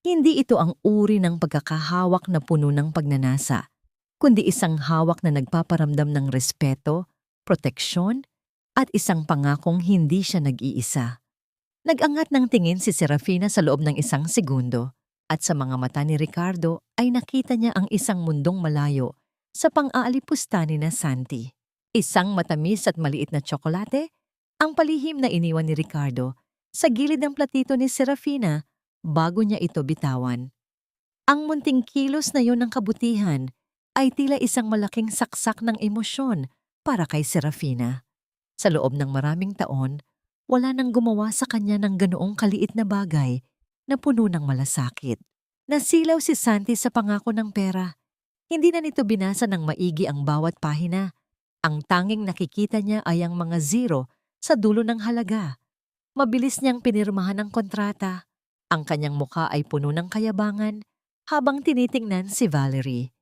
Hindi ito ang uri ng pagkakahawak na puno ng pagnanasa, kundi isang hawak na nagpaparamdam ng respeto, proteksyon, at isang pangakong hindi siya nag-iisa. Nag-angat ng tingin si Serafina sa loob ng isang segundo at sa mga mata ni Ricardo ay nakita niya ang isang mundong malayo sa pang-aalipustani na Santi. Isang matamis at maliit na tsokolate, ang palihim na iniwan ni Ricardo sa gilid ng platito ni Serafina bago niya ito bitawan. Ang munting kilos na yon ng kabutihan ay tila isang malaking saksak ng emosyon para kay Serafina. Sa loob ng maraming taon, wala nang gumawa sa kanya ng ganoong kaliit na bagay na puno ng malasakit. Nasilaw si Santi sa pangako ng pera. Hindi na nito binasa ng maigi ang bawat pahina. Ang tanging nakikita niya ay ang mga zero sa dulo ng halaga. Mabilis niyang pinirmahan ang kontrata. Ang kanyang muka ay puno ng kayabangan habang tinitingnan si Valerie.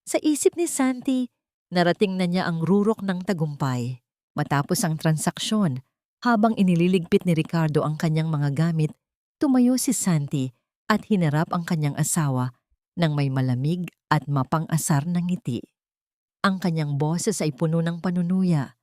Sa isip ni Santi, narating na niya ang rurok ng tagumpay. Matapos ang transaksyon, habang inililigpit ni Ricardo ang kanyang mga gamit, tumayo si Santi at hinarap ang kanyang asawa ng may malamig at mapang-asar na ngiti. Ang kanyang boses ay puno ng panunuya,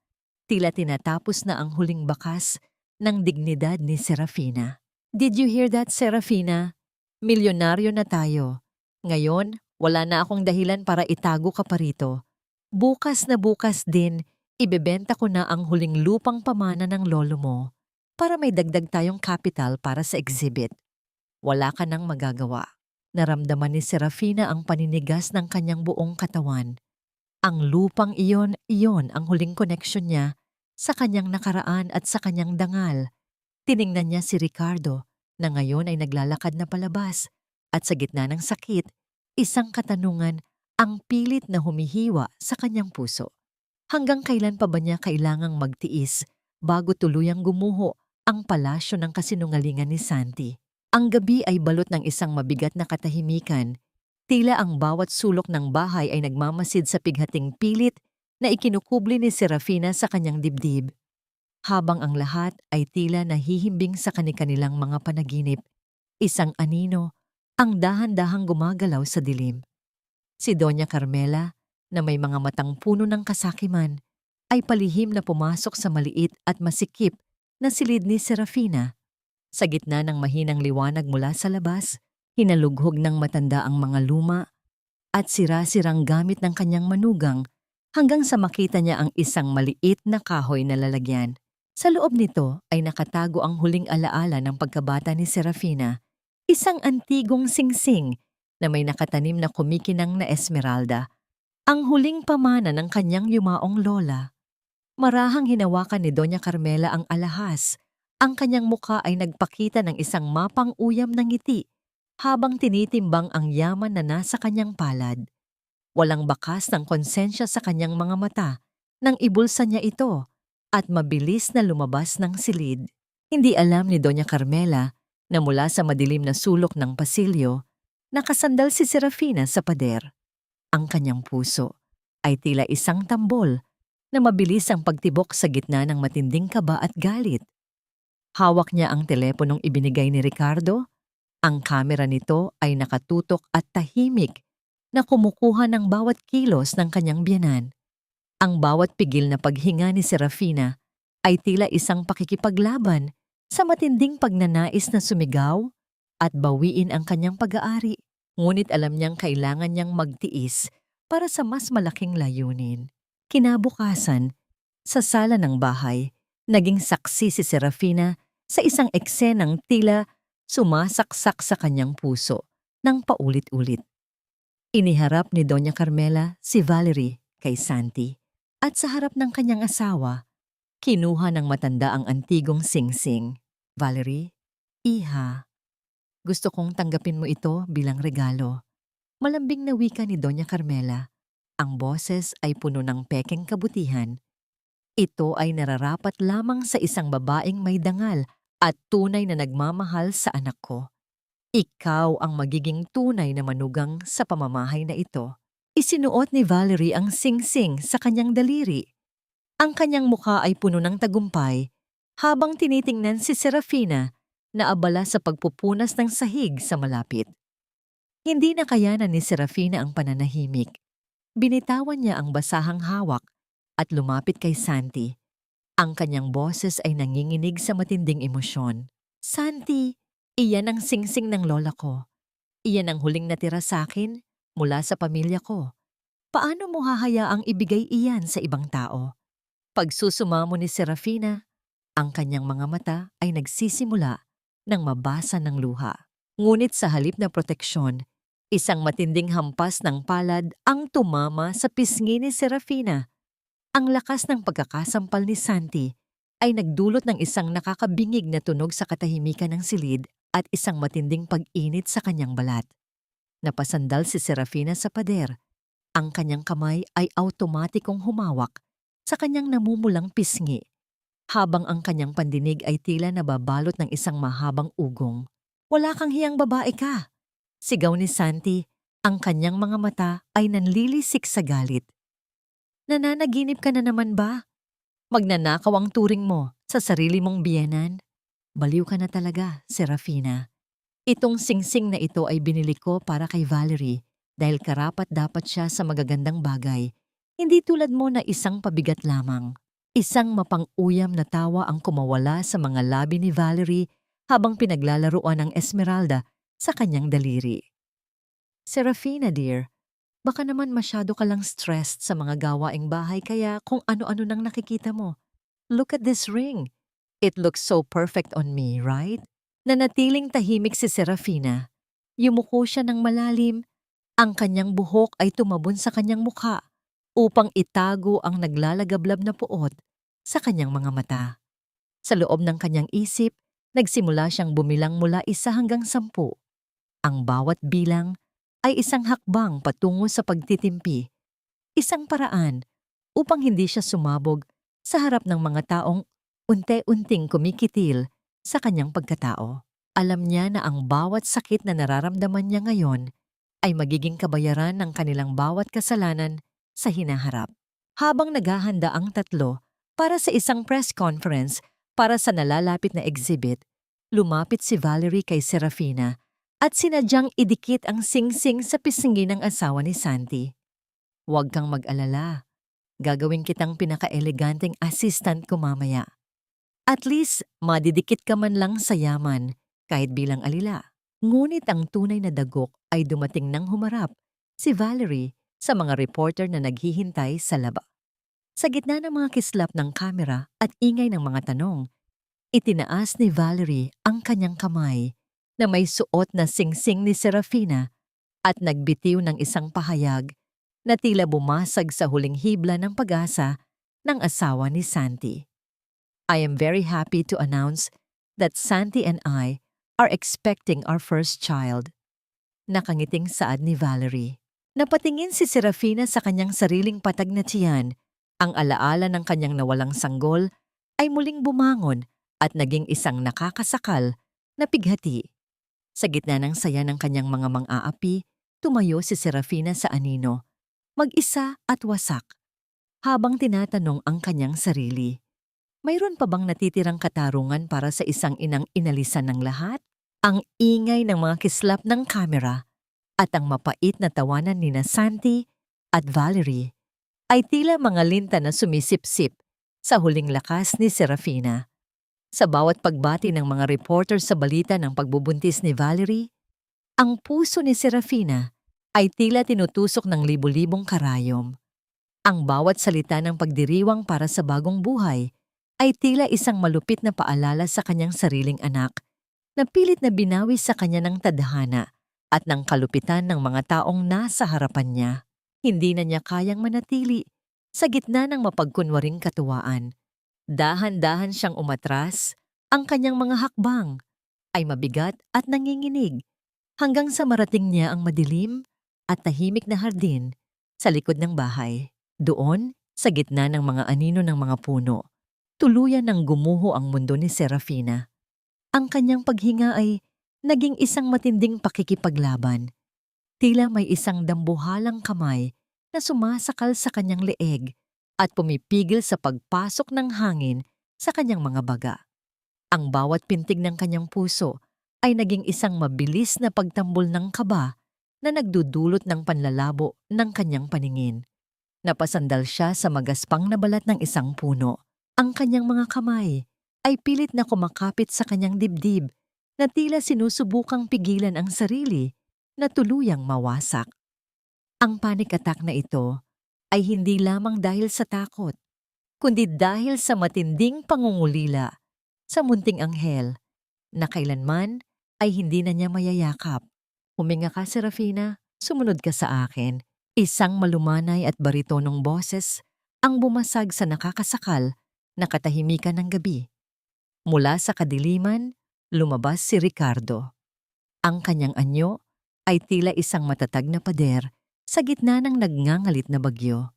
tila tinatapos na ang huling bakas ng dignidad ni Serafina. Did you hear that, Serafina? Milyonaryo na tayo. Ngayon, wala na akong dahilan para itago ka pa rito. Bukas na bukas din, ibebenta ko na ang huling lupang pamana ng lolo mo para may dagdag tayong capital para sa exhibit. Wala ka nang magagawa. Naramdaman ni Serafina ang paninigas ng kanyang buong katawan. Ang lupang iyon ang huling koneksyon niya sa kanyang nakaraan at sa kanyang dangal. Tiningnan niya si Ricardo na ngayon ay naglalakad na palabas at sa gitna ng sakit, isang katanungan ang pilit na humihiwa sa kanyang puso. Hanggang kailan pa ba niya kailangang magtiis bago tuluyang gumuho ang palasyo ng kasinungalingan ni Santi? Ang gabi ay balot ng isang mabigat na katahimikan. Tila ang bawat sulok ng bahay ay nagmamasid sa pighating pilit na ikinukubli ni Serafina sa kanyang dibdib. Habang ang lahat ay tila nahihimbing sa kanilang mga panaginip, isang anino ang dahan-dahang gumagalaw sa dilim. Si Doña Carmela, na may mga matang puno ng kasakiman, ay palihim na pumasok sa maliit at masikip na silid ni Serafina. Sa gitna ng mahinang liwanag mula sa labas, hinalughog ng matanda ang mga luma at sira-sirang gamit ng kanyang manugang hanggang sa makita niya ang isang maliit na kahoy na lalagyan. Sa loob nito ay nakatago ang huling alaala ng pagkabata ni Serafina, isang antigong singsing na may nakatanim na kumikinang na esmeralda, ang huling pamana ng kanyang yumaong lola. Marahang hinawakan ni Doña Carmela ang alahas. Ang kanyang muka ay nagpakita ng isang mapang-uyam na ngiti habang tinitimbang ang yaman na nasa kanyang palad. Walang bakas ng konsensya sa kanyang mga mata nang ibulsa niya ito at mabilis na lumabas ng silid. Hindi alam ni Doña Carmela na mula sa madilim na sulok ng pasilyo, nakasandal si Serafina sa pader. Ang kanyang puso ay tila isang tambol na mabilis ang pagtibok sa gitna ng matinding kaba at galit. Hawak niya ang teleponong ibinigay ni Ricardo. Ang kamera nito ay nakatutok at tahimik na kumukuha ng bawat kilos ng kanyang biyenan. Ang bawat pigil na paghinga ni Serafina ay tila isang pakikipaglaban sa matinding pagnanais na sumigaw at bawiin ang kanyang pag-aari. Ngunit alam niyang kailangan niyang magtiis para sa mas malaking layunin. Kinabukasan, sa sala ng bahay, naging saksi si Serafina sa isang eksenang tila sumasaksak sa kanyang puso ng paulit-ulit. Iniharap ni Doña Carmela si Valerie kay Santi at sa harap ng kanyang asawa, kinuha ng matanda ang antigong singsing. Valerie, iha, gusto kong tanggapin mo ito bilang regalo. Malambing na wika ni Doña Carmela. Ang boses ay puno ng pekeng kabutihan. Ito ay nararapat lamang sa isang babaeng may dangal at tunay na nagmamahal sa anak ko. Ikaw ang magiging tunay na manugang sa pamamahay na ito. Isinuot ni Valerie ang singsing sa kanyang daliri. Ang kanyang mukha ay puno ng tagumpay habang tinitingnan si Serafina na abala sa pagpupunas ng sahig sa malapit. Hindi na kayanan ni Serafina ang pananahimik. Binitawan niya ang basahang hawak at lumapit kay Santi. Ang kanyang boses ay nanginginig sa matinding emosyon. Santi, iyan ang singsing ng lola ko. Iyan ang huling natira sa akin mula sa pamilya ko. Paano mo hahayaang ibigay iyan sa ibang tao? Pagsusumamo ni Serafina, ang kanyang mga mata ay nagsisimula ng mabasa ng luha. Ngunit sa halip na proteksyon, isang matinding hampas ng palad ang tumama sa pisngi ni Serafina. Ang lakas ng pagkakasampal ni Santi ay nagdulot ng isang nakakabingig na tunog sa katahimikan ng silid at isang matinding pag-init sa kanyang balat. Napasandal si Serafina sa pader. Ang kanyang kamay ay automatikong humawak sa kanyang namumulang pisngi, habang ang kanyang pandinig ay tila nababalot ng isang mahabang ugong. Wala kang hiyang babae ka! Sigaw ni Santi, ang kanyang mga mata ay nanlilisik sa galit. Nananaginip ka na naman ba? Magnanakaw ang turing mo sa sarili mong biyenan? Baliw ka na talaga, Serafina. Itong singsing na ito ay binili ko para kay Valerie dahil karapat-dapat siya sa magagandang bagay. Hindi tulad mo na isang pabigat lamang. Isang mapang-uyam na tawa ang kumawala sa mga labi ni Valerie habang pinaglalaruan ng Esmeralda sa kanyang daliri. Serafina dear, baka naman masyado ka lang stressed sa mga gawaing bahay kaya kung ano-ano nang nakikita mo. Look at this ring. It looks so perfect on me, right? Nanatiling tahimik si Serafina. Yumuko siya ng malalim. Ang kanyang buhok ay tumabon sa kanyang mukha upang itago ang naglalagablab na puot sa kanyang mga mata. Sa loob ng kanyang isip, nagsimula siyang bumilang mula 1 hanggang 10. Ang bawat bilang ay isang hakbang patungo sa pagtitimpi, isang paraan upang hindi siya sumabog sa harap ng mga taong unti-unting kumikitil sa kanyang pagkatao. Alam niya na ang bawat sakit na nararamdaman niya ngayon ay magiging kabayaran ng kanilang bawat kasalanan sa hinaharap. Habang naghahanda ang tatlo para sa isang press conference para sa nalalapit na exhibit, lumapit si Valerie kay Serafina at sinadyang idikit ang singsing sa pisngi ng asawa ni Santi. Huwag kang mag-alala. Gagawin kitang pinaka-eleganteng assistant ko mamaya. At least, madidikit ka man lang sa yaman kahit bilang alila. Ngunit ang tunay na dagok ay dumating nang humarap si Valerie sa mga reporter na naghihintay sa laba. Sa gitna ng mga kislap ng kamera at ingay ng mga tanong, itinaas ni Valerie ang kanyang kamay na may suot na singsing ni Serafina at nagbitiw ng isang pahayag na tila bumasag sa huling hibla ng pag-asa ng asawa ni Santi. I am very happy to announce that Santi and I are expecting our first child. Nakangiting saad ni Valerie. Napatingin si Serafina sa kanyang sariling patag na tiyan. Ang alaala ng kanyang nawalang sanggol ay muling bumangon at naging isang nakakasakal na pighati. Sa gitna ng saya ng kanyang mga mang-aapi, tumayo si Serafina sa anino, mag-isa at wasak, habang tinatanong ang kanyang sarili. Mayroon pa bang natitirang katarungan para sa isang inang inalisan ng lahat? Ang ingay ng mga kislap ng kamera at ang mapait na tawanan nina Santi at Valerie ay tila mga linta na sumisipsip sa huling lakas ni Serafina. Sa bawat pagbati ng mga reporter sa balita ng pagbubuntis ni Valerie, ang puso ni Serafina ay tila tinutusok ng libu-libong karayom. Ang bawat salita ng pagdiriwang para sa bagong buhay ay tila isang malupit na paalala sa kanyang sariling anak na pilit na binawi sa kanya ng tadhana at ng kalupitan ng mga taong nasa harapan niya. Hindi na niya kayang manatili sa gitna ng mapagkunwaring katuwaan. Dahan-dahan siyang umatras, ang kanyang mga hakbang ay mabigat at nanginginig hanggang sa marating niya ang madilim at tahimik na hardin sa likod ng bahay. Doon, sa gitna ng mga anino ng mga puno, tuluyan ng gumuho ang mundo ni Serafina. Ang kanyang paghinga ay naging isang matinding pakikipaglaban. Tila may isang dambuhalang kamay na sumasakal sa kanyang leeg at pumipigil sa pagpasok ng hangin sa kanyang mga baga. Ang bawat pintig ng kanyang puso ay naging isang mabilis na pagtambol ng kaba na nagdudulot ng panlalabo ng kanyang paningin. Napasandal siya sa magaspang na balat ng isang puno. Ang kanyang mga kamay ay pilit na kumakapit sa kanyang dibdib na tila sinusubukang pigilan ang sarili na tuluyang mawasak. Ang panic attack na ito ay hindi lamang dahil sa takot, kundi dahil sa matinding pangungulila sa munting anghel na kailanman ay hindi na niya mayayakap. Huminga ka, Serafina, sumunod ka sa akin. Isang malumanay at baritonong boses ang bumasag sa nakakasakal na katahimikan ng gabi. Mula sa kadiliman, lumabas si Ricardo. Ang kanyang anyo ay tila isang matatag na pader sa gitna ng nagngangalit na bagyo.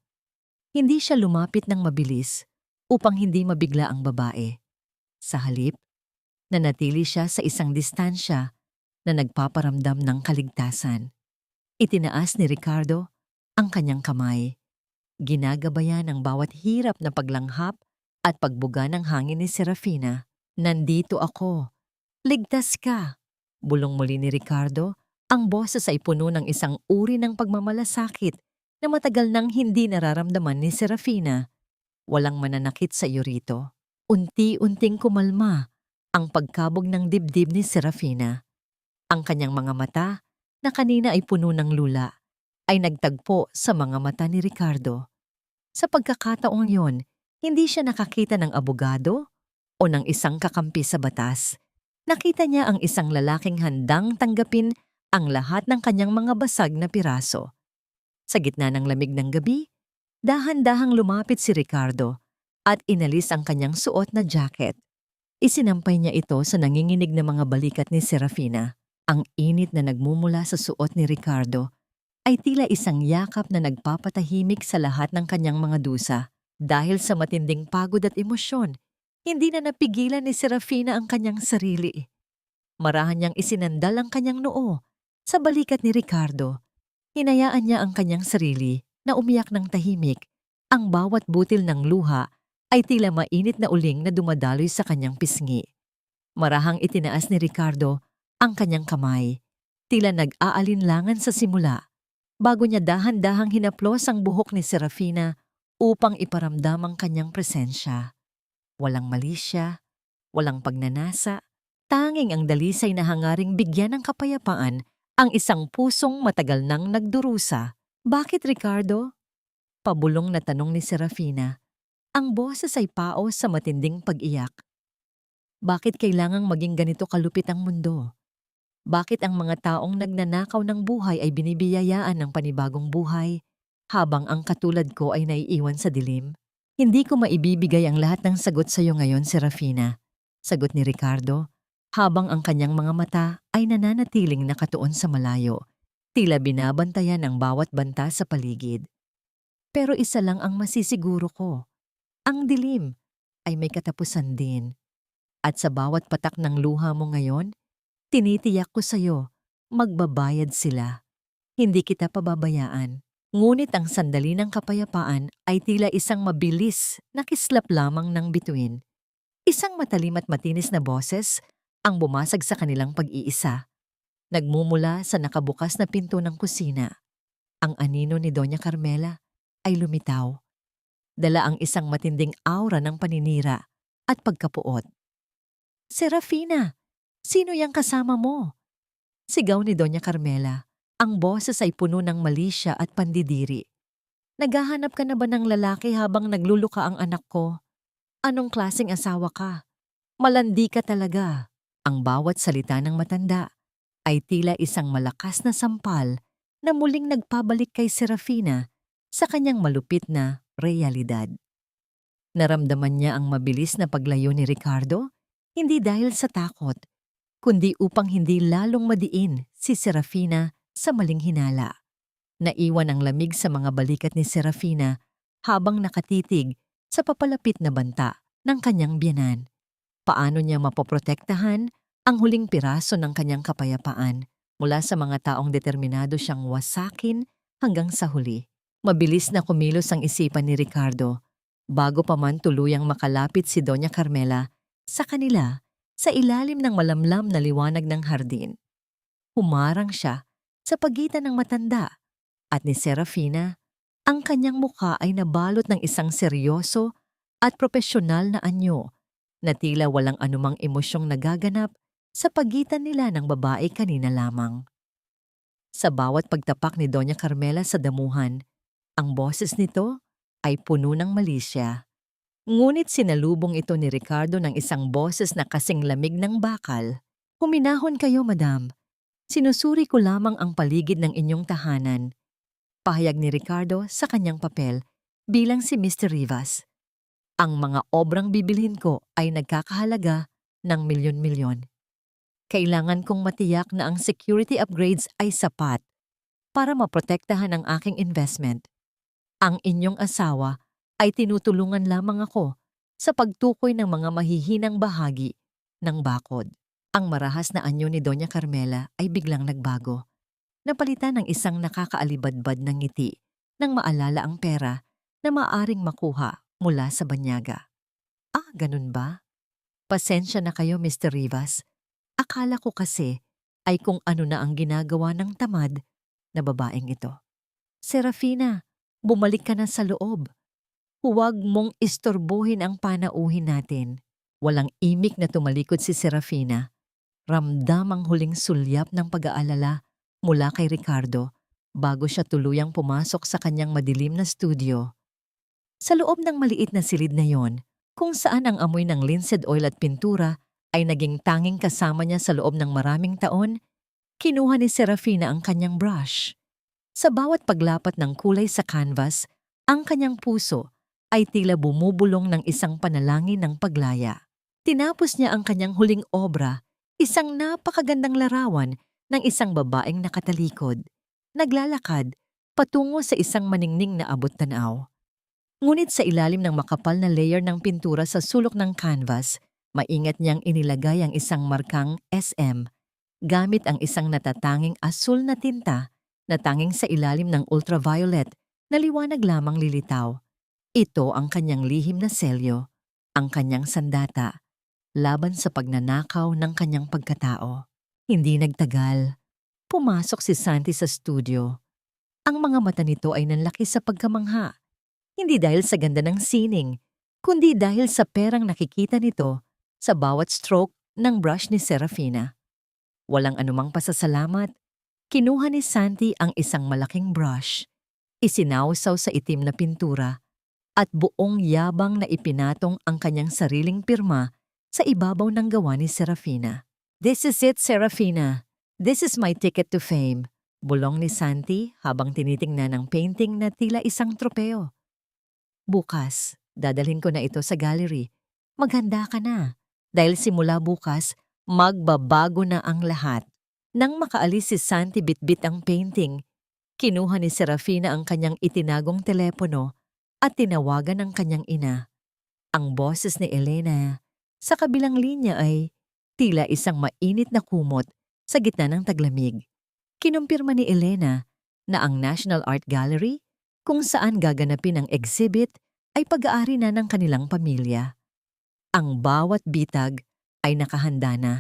Hindi siya lumapit ng mabilis upang hindi mabigla ang babae. Sa halip, nanatili siya sa isang distansya na nagpaparamdam ng kaligtasan. Itinaas ni Ricardo ang kanyang kamay. Ginagabayan ang bawat hirap na paglanghap at pagbuga ng hangin ni Serafina. Nandito ako. Ligtas ka. Bulong muli ni Ricardo. Ang boses ay puno ng isang uri ng pagmamalasakit na matagal nang hindi nararamdaman ni Serafina. Walang mananakit sa iyo rito. Unti-unting kumalma ang pagkabog ng dibdib ni Serafina. Ang kanyang mga mata, na kanina ay puno ng lula, ay nagtagpo sa mga mata ni Ricardo. Sa pagkakataong yon, hindi siya nakakita ng abogado o ng isang kakampi sa batas. Nakita niya ang isang lalaking handang tanggapin ang lahat ng kanyang mga basag na piraso. Sa gitna ng lamig ng gabi, dahan-dahang lumapit si Ricardo at inalis ang kanyang suot na jacket. Isinampay niya ito sa nanginginig na mga balikat ni Serafina. Ang init na nagmumula sa suot ni Ricardo ay tila isang yakap na nagpapatahimik sa lahat ng kanyang mga dusa. Dahil sa matinding pagod at emosyon, hindi na napigilan ni Serafina ang kanyang sarili. Marahan niyang isinandal ang kanyang noo sa balikat ni Ricardo. Hinayaan niya ang kanyang sarili na umiyak ng tahimik. Ang bawat butil ng luha ay tila mainit na uling na dumadaloy sa kanyang pisngi. Marahang itinaas ni Ricardo ang kanyang kamay, tila nag-aalinlangan sa simula, bago niya dahan-dahang hinaplos ang buhok ni Serafina upang iparamdam ang kanyang presensya. Walang malisya, walang pagnanasa, tanging ang dalisay na hangaring bigyan ng kapayapaan ang isang pusong matagal nang nagdurusa. Bakit, Ricardo? Pabulong na tanong ni Serafina. Ang boses ay paos sa matinding pag-iyak. Bakit kailangang maging ganito kalupit ang mundo? Bakit ang mga taong nagnanakaw ng buhay ay binibiyayaan ng panibagong buhay, habang ang katulad ko ay naiiwan sa dilim? Hindi ko maibibigay ang lahat ng sagot sa iyo ngayon, Serafina. Sagot ni Ricardo, habang ang kanyang mga mata ay nananatiling nakatuon sa malayo, tila binabantayan ang bawat banta sa paligid. Pero isa lang ang masisiguro ko. Ang dilim ay may katapusan din. At sa bawat patak ng luha mo ngayon, tinitiyak ko sa'yo, magbabayad sila. Hindi kita pababayaan. Ngunit ang sandali ng kapayapaan ay tila isang mabilis na kislap lamang ng bituin. Isang matalim at matinis na boses ang bumasag sa kanilang pag-iisa. Nagmumula sa nakabukas na pinto ng kusina. Ang anino ni Doña Carmela ay lumitaw. dala ang isang matinding aura ng paninira at pagkapuot. "Serafina, sino yang kasama mo?" Sigaw ni Doña Carmela. Ang boses ay puno ng malisya at pandidiri. "Naghahanap ka na ba ng lalaki habang nagluluka ang anak ko? Anong klaseng asawa ka? Malandi ka talaga." Ang bawat salita ng matanda ay tila isang malakas na sampal na muling nagpabalik kay Serafina sa kanyang malupit na realidad. Naramdaman niya ang mabilis na paglayo ni Ricardo, hindi dahil sa takot, kundi upang hindi lalong madiin si Serafina sa maling hinala. Naiwan ang lamig sa mga balikat ni Serafina habang nakatitig sa papalapit na banta ng kanyang biyenan. Paano niya mapoprotektahan ang huling piraso ng kanyang kapayapaan mula sa mga taong determinado siyang wasakin hanggang sa huli. Mabilis na kumilos ang isipan ni Ricardo bago pa man tuluyang makalapit si Doña Carmela sa kanila sa ilalim ng malamlam na liwanag ng hardin. Humarang siya sa pagitan ng matanda at ni Serafina. Ang kanyang mukha ay nabalot ng isang seryoso at propesyonal na anyo na tila walang anumang emosyong nagaganap sa pagitan nila ng babae kanina lamang. Sa bawat pagtapak ni Doña Carmela sa damuhan, ang boses nito ay puno ng malisya. Ngunit sinalubong ito ni Ricardo ng isang boses na kasing lamig ng bakal. "Huminahon kayo, madam. Sinusuri ko lamang ang paligid ng inyong tahanan." Pahayag ni Ricardo sa kanyang papel bilang si Mr. Rivas. "Ang mga obrang bibilhin ko ay nagkakahalaga ng milyon-milyon. Kailangan kong matiyak na ang security upgrades ay sapat para maprotektahan ang aking investment. Ang inyong asawa ay tinutulungan lamang ako sa pagtukoy ng mga mahihinang bahagi ng bakod." Ang marahas na anyo ni Doña Carmela ay biglang nagbago. Napalitan ng isang nakakaalibadbad ng ngiti nang maalala ang pera na maaring makuha mula sa banyaga. "Ah, ganun ba? Pasensya na kayo, Mr. Rivas. Akala ko kasi ay kung ano na ang ginagawa ng tamad na babaeng ito." "Serafina, bumalik ka na sa loob. Huwag mong istorbohin ang panauhin natin." Walang imik na tumalikod si Serafina. Ramdam ang huling sulyap ng pag-aalala mula kay Ricardo bago siya tuluyang pumasok sa kanyang madilim na studio. Sa loob ng maliit na silid na yon, kung saan ang amoy ng linseed oil at pintura ay naging tanging kasama niya sa loob ng maraming taon, kinuha ni Serafina ang kanyang brush. Sa bawat paglapat ng kulay sa canvas, ang kanyang puso ay tila bumubulong ng isang panalangin ng paglaya. Tinapos niya ang kanyang huling obra, isang napakagandang larawan ng isang babaeng nakatalikod, naglalakad patungo sa isang maningning na abot-tanaw. Ngunit sa ilalim ng makapal na layer ng pintura sa sulok ng canvas, maingat niyang inilagay ang isang markang SM gamit ang isang natatanging asul na tinta na tanging sa ilalim ng ultraviolet na liwanag lamang lilitaw. Ito ang kanyang lihim na selyo, ang kanyang sandata, laban sa pagnanakaw ng kanyang pagkatao. Hindi nagtagal. Pumasok si Santi sa studio. Ang mga mata nito ay nanlaki sa pagkamangha. Hindi dahil sa ganda ng sining, kundi dahil sa perang nakikita nito sa bawat stroke ng brush ni Serafina. Walang anumang pasasalamat, kinuha ni Santi ang isang malaking brush, isinawsaw sa itim na pintura, at buong yabang na ipinatong ang kanyang sariling pirma sa ibabaw ng gawa ni Serafina. "This is it, Serafina. This is my ticket to fame," bulong ni Santi habang tinitingnan ang painting na tila isang tropeo. "Bukas, dadalhin ko na ito sa gallery. Maghanda ka na, dahil simula bukas, magbabago na ang lahat." Nang makaalis si Santi bitbit ang painting, kinuha ni Serafina ang kanyang itinagong telepono at tinawagan ang kanyang ina. Ang boses ni Elena sa kabilang linya ay tila isang mainit na kumot sa gitna ng taglamig. Kinumpirma ni Elena na ang National Art Gallery, kung saan gaganapin ang exhibit, ay pag-aari na ng kanilang pamilya. Ang bawat bitag ay nakahanda na.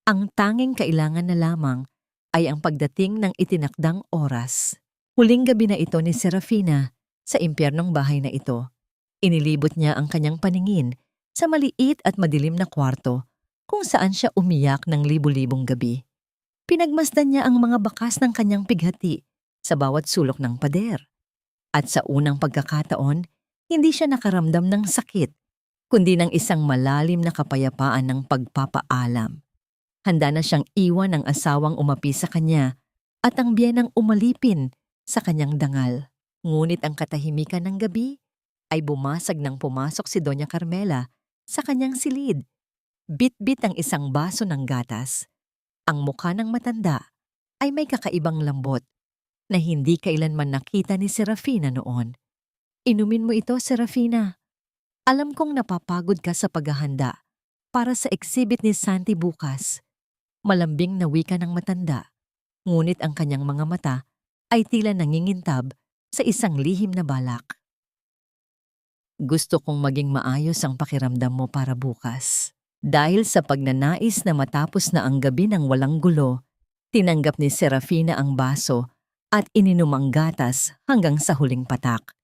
Ang tanging kailangan na lamang ay ang pagdating ng itinakdang oras. Huling gabi na ito ni Serafina sa impyernong bahay na ito. Inilibot niya ang kanyang paningin sa maliit at madilim na kwarto kung saan siya umiyak ng libu-libong gabi. Pinagmasdan niya ang mga bakas ng kanyang pighati sa bawat sulok ng pader. At sa unang pagkakataon, hindi siya nakaramdam ng sakit, kundi ng isang malalim na kapayapaan ng pagpapaalam. Handa na siyang iwan ng asawang umapi sa kanya at ang biyenang umalipin sa kanyang dangal. Ngunit ang katahimikan ng gabi ay bumasag nang pumasok si Doña Carmela sa kanyang silid. Bit-bit ang isang baso ng gatas. Ang mukha ng matanda ay may kakaibang lambot na hindi kailanman nakita ni Serafina noon. Inumin mo ito, Serafina. Alam kong napapagod ka sa paghahanda para sa exhibit ni Santi bukas. Malambing na wika ng matanda, ngunit ang kanyang mga mata ay tila nangingintab sa isang lihim na balak. Gusto kong maging maayos ang pakiramdam mo para bukas. Dahil sa pagnanais na matapos na ang gabi ng walang gulo, tinanggap ni Serafina ang baso at ininom ang gatas hanggang sa huling patak.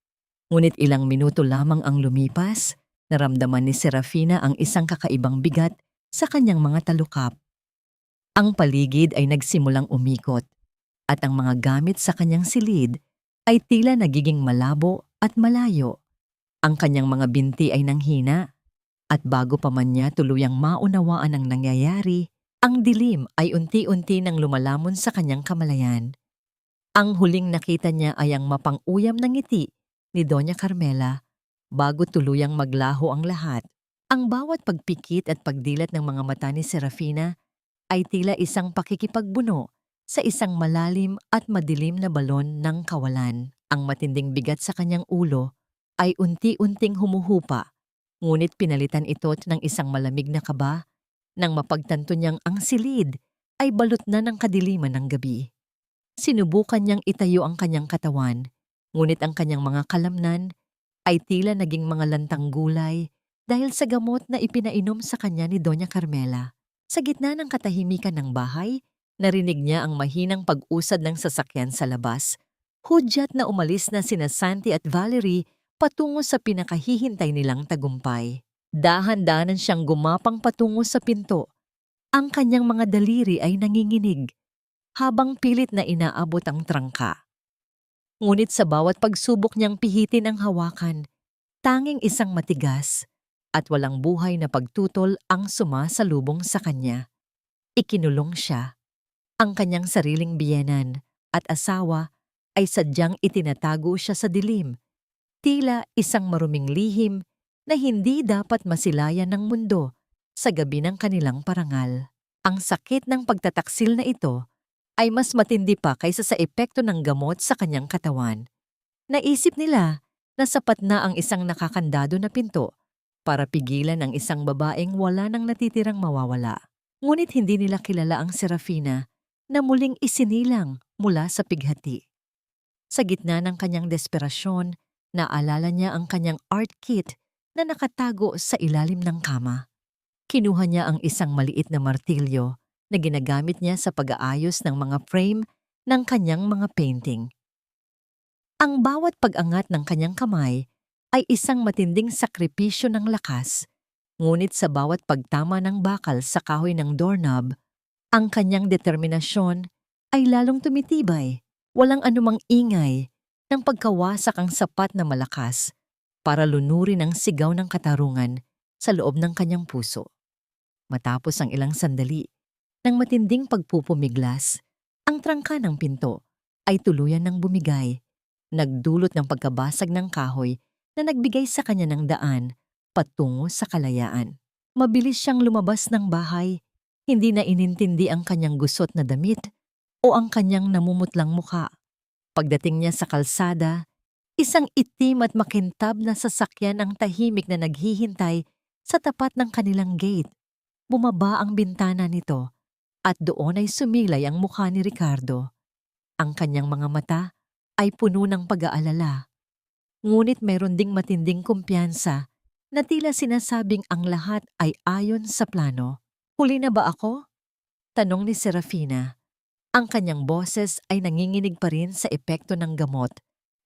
Ngunit ilang minuto lamang ang lumipas, naramdaman ni Serafina ang isang kakaibang bigat sa kanyang mga talukap. Ang paligid ay nagsimulang umikot at ang mga gamit sa kanyang silid ay tila nagiging malabo at malayo. Ang kanyang mga binti ay nanghina at bago pa man niya tuluyang maunawaan ang nangyayari, ang dilim ay unti-unti nang lumalamon sa kanyang kamalayan. Ang huling nakita niya ay ang mapang-uyam na ngiti ni Doña Carmela bago tuluyang maglaho ang lahat. Ang bawat pagpikit at pagdilat ng mga mata ni Serafina ay tila isang pakikipagbuno sa isang malalim at madilim na balon ng kawalan. Ang matinding bigat sa kanyang ulo ay unti-unting humuhupa, ngunit pinalitan ito ng isang malamig na kaba nang mapagtanto niyang ang silid ay balot na ng kadiliman ng gabi. Sinubukan niyang itayo ang kanyang katawan, ngunit ang kanyang mga kalamnan ay tila naging mga lantang gulay dahil sa gamot na ipinainom sa kanya ni Doña Carmela. Sa gitna ng katahimikan ng bahay, narinig niya ang mahinang pag-usad ng sasakyan sa labas. Hudyat na umalis na sina Santi at Valerie patungo sa pinakahihintay nilang tagumpay. Dahan-dahan siyang gumapang patungo sa pinto. Ang kanyang mga daliri ay nanginginig habang pilit na inaabot ang trangka. Ngunit sa bawat pagsubok niyang pihitin ang hawakan, tanging isang matigas at walang buhay na pagtutol ang sumasalubong sa kanya. Ikinulong siya. Ang kanyang sariling biyenan at asawa ay sadyang itinatago siya sa dilim. Tila isang maruming lihim na hindi dapat masilayan ng mundo sa gabi ng kanilang parangal. Ang sakit ng pagtataksil na ito ay mas matindi pa kaysa sa epekto ng gamot sa kanyang katawan. Naisip nila na sapat na ang isang nakakandado na pinto para pigilan ang isang babaeng wala nang natitirang mawawala. Ngunit hindi nila kilala ang Serafina na muling isinilang mula sa pighati. Sa gitna ng kanyang desperasyon, naalala niya ang kanyang art kit na nakatago sa ilalim ng kama. Kinuha niya ang isang maliit na martilyo na ginagamit niya sa pag-aayos ng mga frame ng kanyang mga painting. Ang bawat pag-angat ng kanyang kamay ay isang matinding sakripisyo ng lakas, ngunit sa bawat pagtama ng bakal sa kahoy ng doorknob, ang kanyang determinasyon ay lalong tumitibay. Walang anumang ingay ng pagkawasak ang sapat na malakas para lunurin ang sigaw ng katarungan sa loob ng kanyang puso. Matapos ang ilang sandali ng matinding pagpupumiglas, ang trangka ng pinto ay tuluyan ng bumigay, nagdulot ng pagkabasag ng kahoy na nagbigay sa kanya ng daan patungo sa kalayaan. Mabilis siyang lumabas ng bahay, hindi na inintindi ang kanyang gusot na damit o ang kanyang namumutlang muka. Pagdating niya sa kalsada, isang itim at makintab na sasakyan ang tahimik na naghihintay sa tapat ng kanilang gate. Bumaba ang bintana nito at doon ay sumilay ang mukha ni Ricardo. Ang kanyang mga mata ay puno ng pag-aalala. Ngunit mayroon ding matinding kumpiyansa na tila sinasabing ang lahat ay ayon sa plano. Huli na ba ako? Tanong ni Serafina. Ang kanyang boses ay nanginginig pa rin sa epekto ng gamot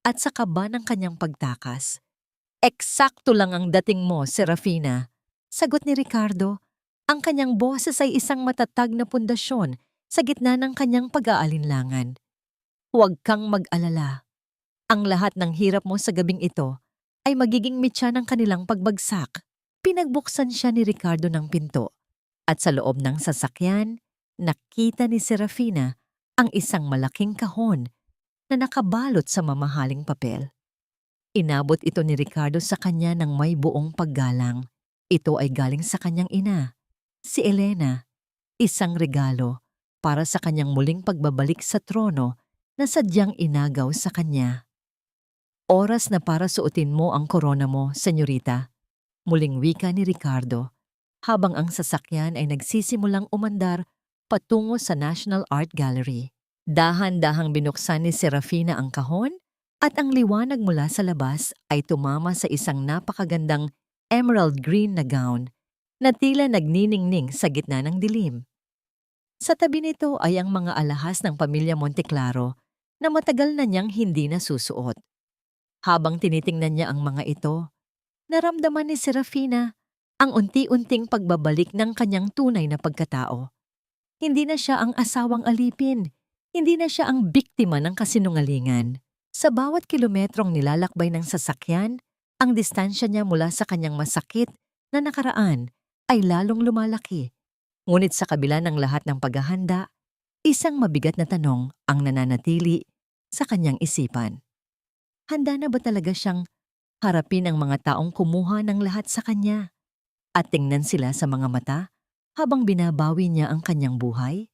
at sa kaba ng kanyang pagtakas. Eksakto lang ang dating mo, Serafina. Sagot ni Ricardo. Ang kanyang boses ay isang matatag na pundasyon sa gitna ng kanyang pag-aalinlangan. Huwag kang mag-alala. Ang lahat ng hirap mo sa gabing ito ay magiging mitya ng kanilang pagbagsak. Pinagbuksan siya ni Ricardo ng pinto at sa loob ng sasakyan, nakita ni Serafina ang isang malaking kahon na nakabalot sa mamahaling papel. Inabot ito ni Ricardo sa kanya ng may buong paggalang. Ito ay galing sa kanyang ina, si Elena, isang regalo para sa kanyang muling pagbabalik sa trono na sadyang inagaw sa kanya. Oras na para suotin mo ang korona mo, senyorita, muling wika ni Ricardo, habang ang sasakyan ay nagsisimulang umandar patungo sa National Art Gallery. Dahan-dahang binuksan ni Serafina ang kahon at ang liwanag mula sa labas ay tumama sa isang napakagandang emerald green na gown na tila nagniningning sa gitna ng dilim. Sa tabi nito ay ang mga alahas ng pamilya Monteclaro na matagal na niyang hindi nasusuot. Habang tinitingnan niya ang mga ito, naramdaman ni Serafina ang unti-unting pagbabalik ng kanyang tunay na pagkatao. Hindi na siya ang asawang alipin. Hindi na siya ang biktima ng kasinungalingan. Sa bawat kilometrong nilalakbay ng sasakyan, ang distansya niya mula sa kanyang masakit na nakaraan ay lalong lumalaki. Ngunit sa kabila ng lahat ng paghahanda, isang mabigat na tanong ang nananatili sa kanyang isipan. Handa na ba talaga siyang harapin ang mga taong kumuha ng lahat sa kanya at tingnan sila sa mga mata habang binabawi niya ang kanyang buhay?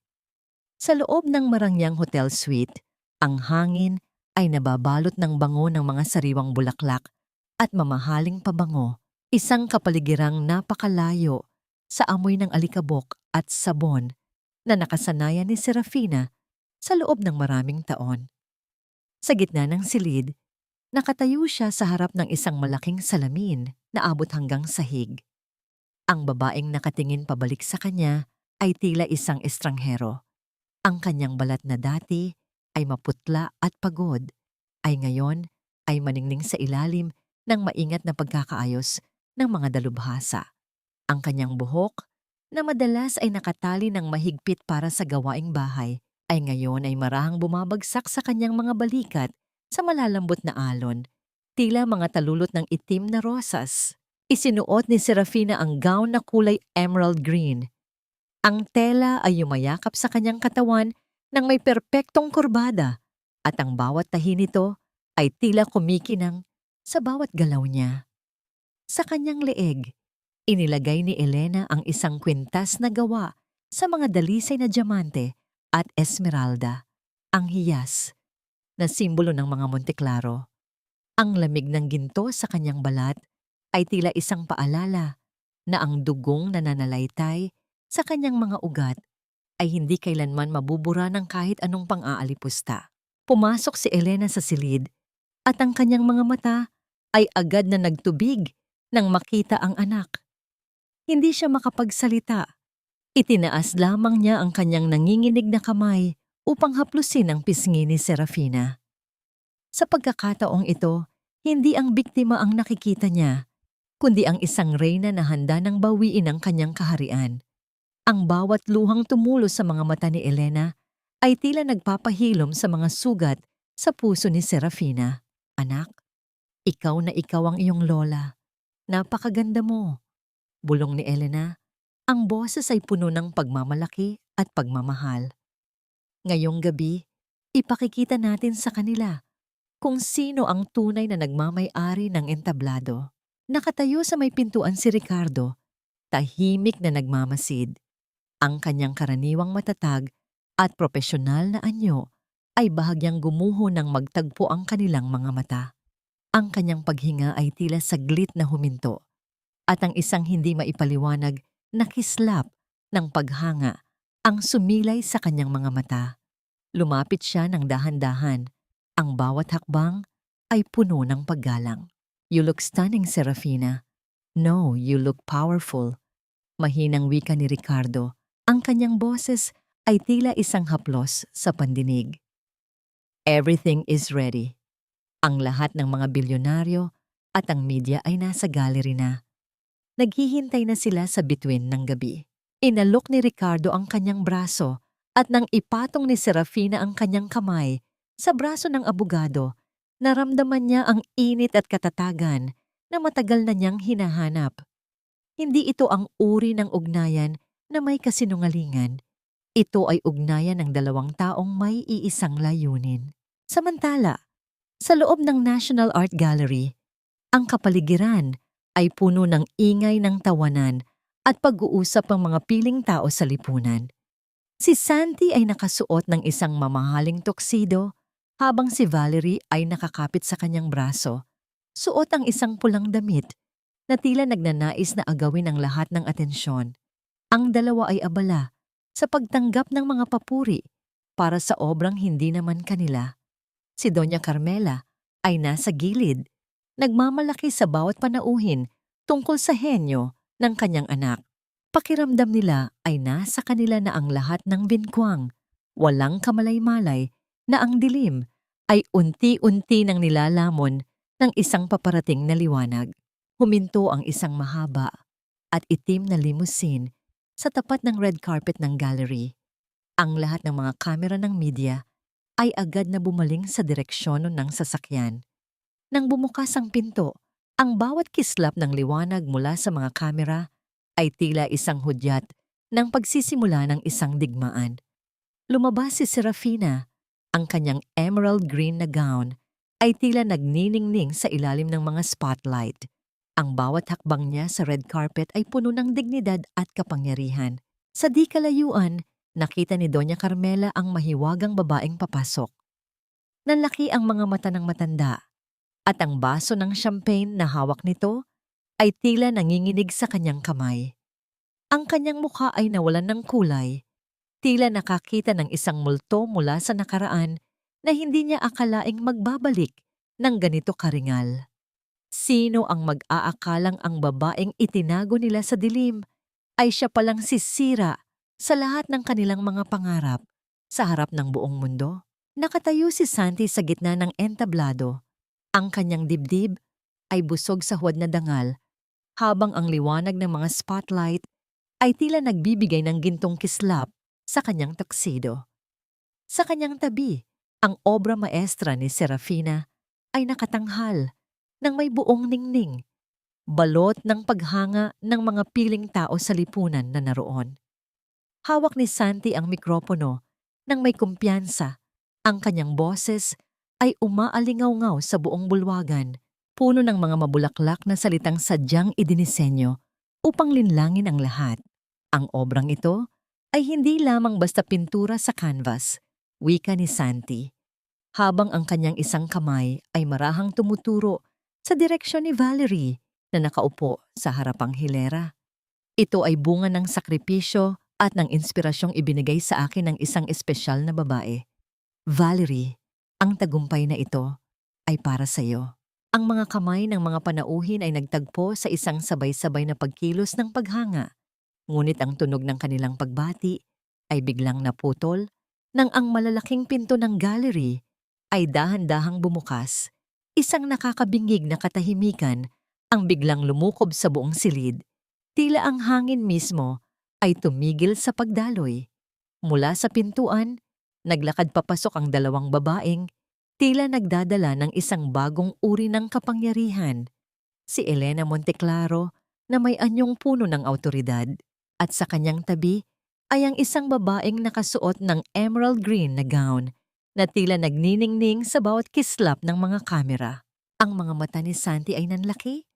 Sa loob ng marangyang hotel suite, ang hangin ay nababalot ng bango ng mga sariwang bulaklak at mamahaling pabango, isang kapaligirang napakalayo sa amoy ng alikabok at sabon na nakasanayan ni Serafina sa loob ng maraming taon. Sa gitna ng silid, nakatayo siya sa harap ng isang malaking salamin na abot hanggang sahig. Ang babaeng nakatingin pabalik sa kanya ay tila isang estranghero. Ang kanyang balat na dati ay maputla at pagod, ay ngayon ay maningning sa ilalim ng maingat na pagkakaayos ng mga dalubhasa. Ang kanyang buhok, na madalas ay nakatali ng mahigpit para sa gawaing bahay, ay ngayon ay marahang bumabagsak sa kanyang mga balikat sa malalambot na alon, tila mga talulot ng itim na rosas. Isinuot ni Serafina ang gown na kulay emerald green. Ang tela ay yumayakap sa kanyang katawan ng may perpektong kurbada at ang bawat tahi nito ay tila kumikinang sa bawat galaw niya. Sa kanyang leeg, inilagay ni Elena ang isang kwintas na gawa sa mga dalisay na diamante at esmeralda, ang hiyas na simbolo ng mga Monteclaro. Ang lamig ng ginto sa kanyang balat ay tila isang paalala na ang dugong nananalaytay sa kanyang mga ugat ay hindi kailanman mabubura ng kahit anong pang-aalipusta. Pumasok si Elena sa silid at ang kanyang mga mata ay agad na nagtubig nang makita ang anak. Hindi siya makapagsalita. Itinaas lamang niya ang kanyang nanginginig na kamay upang haplusin ang pisngi ni Serafina. Sa pagkakataong ito, hindi ang biktima ang nakikita niya, kundi ang isang reyna na handa ng bawiin ang kanyang kaharian. Ang bawat luhang tumulo sa mga mata ni Elena ay tila nagpapahilom sa mga sugat sa puso ni Serafina. Anak, ikaw na ikaw ang iyong lola. Napakaganda mo. Bulong ni Elena. Ang boses ay puno ng pagmamalaki at pagmamahal. Ngayong gabi, ipakikita natin sa kanila kung sino ang tunay na nagmamay-ari ng entablado. Nakatayo sa may pintuan si Ricardo, tahimik na nagmamasid. Ang kanyang karaniwang matatag at propesyonal na anyo ay bahagyang gumuho ng magtagpo ang kanilang mga mata. Ang kanyang paghinga ay tila saglit na huminto, at ang isang hindi maipaliwanag na kislap ng paghanga ang sumilay sa kanyang mga mata. Lumapit siya ng dahan-dahan. Ang bawat hakbang ay puno ng paggalang. You look stunning, Serafina. No, you look powerful. Mahinang wika ni Ricardo. Ang kanyang boses ay tila isang haplos sa pandinig. Everything is ready. Ang lahat ng mga bilyonaryo at ang media ay nasa gallery na. Naghihintay na sila sa bituin ng gabi. Inalok ni Ricardo ang kanyang braso at nang ipatong ni Serafina ang kanyang kamay sa braso ng abogado, naramdaman niya ang init at katatagan na matagal na niyang hinahanap. Hindi ito ang uri ng ugnayan na may kasinungalingan. Ito ay ugnayan ng dalawang taong may iisang layunin. Samantala, sa loob ng National Art Gallery, ang kapaligiran ay puno ng ingay ng tawanan at pag-uusap ng mga piling tao sa lipunan. Si Santi ay nakasuot ng isang mamahaling tuxedo habang si Valerie ay nakakapit sa kanyang braso. Suot ang isang pulang damit na tila nagnanais na agawin ang lahat ng atensyon. Ang dalawa ay abala sa pagtanggap ng mga papuri para sa obrang hindi naman kanila. Si Doña Carmela ay nasa gilid, nagmamalaki sa bawat panauhin tungkol sa henyo ng kanyang anak. Pakiramdam nila ay nasa kanila na ang lahat ng binkwang, walang kamalay-malay na ang dilim ay unti-unti nang nilalamon ng isang paparating na liwanag. Huminto ang isang mahaba at itim na limousine sa tapat ng red carpet ng gallery. Ang lahat ng mga kamera ng media ay agad na bumaling sa direksyon ng sasakyan. Nang bumukas ang pinto, ang bawat kislap ng liwanag mula sa mga kamera ay tila isang hudyat ng pagsisimula ng isang digmaan. Lumabas si Serafina. Ang kanyang emerald green na gown ay tila nagniningning sa ilalim ng mga spotlight. Ang bawat hakbang niya sa red carpet ay puno ng dignidad at kapangyarihan. Sa di kalayuan, nakita ni Doña Carmela ang mahiwagang babaeng papasok. Nanlaki ang mga mata ng matanda at ang baso ng champagne na hawak nito ay tila nanginginig sa kanyang kamay. Ang kanyang mukha ay nawalan ng kulay, tila nakakita ng isang multo mula sa nakaraan na hindi niya akalaing magbabalik ng ganito karingal. Sino ang mag-aakalang ang babaeng itinago nila sa dilim ay siya palang sisira sa lahat ng kanilang mga pangarap sa harap ng buong mundo? Nakatayo si Santi sa gitna ng entablado. Ang kanyang dibdib ay busog sa huwad na dangal habang ang liwanag ng mga spotlight ay tila nagbibigay ng gintong kislap sa kanyang tuxedo. Sa kanyang tabi, ang obra maestra ni Serafina ay nakatanghal ng may buong ningning, balot ng paghanga ng mga piling tao sa lipunan na naroon. Hawak ni Santi ang mikropono nang may kumpiyansa. Ang kanyang boses ay umaalingaw-ngaw sa buong bulwagan, puno ng mga mabulaklak na salitang sadyang idinisenyo upang linlangin ang lahat. Ang obrang ito ay hindi lamang basta pintura sa canvas, wika ni Santi, habang ang kanyang isang kamay ay marahang tumuturo sa direksyon ni Valerie na nakaupo sa harapang hilera. Ito ay bunga ng sakripisyo at ng inspirasyong ibinigay sa akin ng isang espesyal na babae. Valerie, ang tagumpay na ito ay para sa iyo. Ang mga kamay ng mga panauhin ay nagtagpo sa isang sabay-sabay na pagkilos ng paghanga. Ngunit ang tunog ng kanilang pagbati ay biglang naputol nang ang malalaking pinto ng gallery ay dahan-dahang bumukas. Isang nakakabingig na katahimikan ang biglang lumukob sa buong silid. Tila ang hangin mismo ay tumigil sa pagdaloy. Mula sa pintuan, naglakad papasok ang dalawang babaeng tila nagdadala ng isang bagong uri ng kapangyarihan. Si Elena Monteclaro na may anyong puno ng awtoridad at sa kanyang tabi ay ang isang babaeng nakasuot ng emerald green na gown na tila nagniningning sa bawat kislap ng mga kamera. Ang mga mata ni Santi ay nanlaki.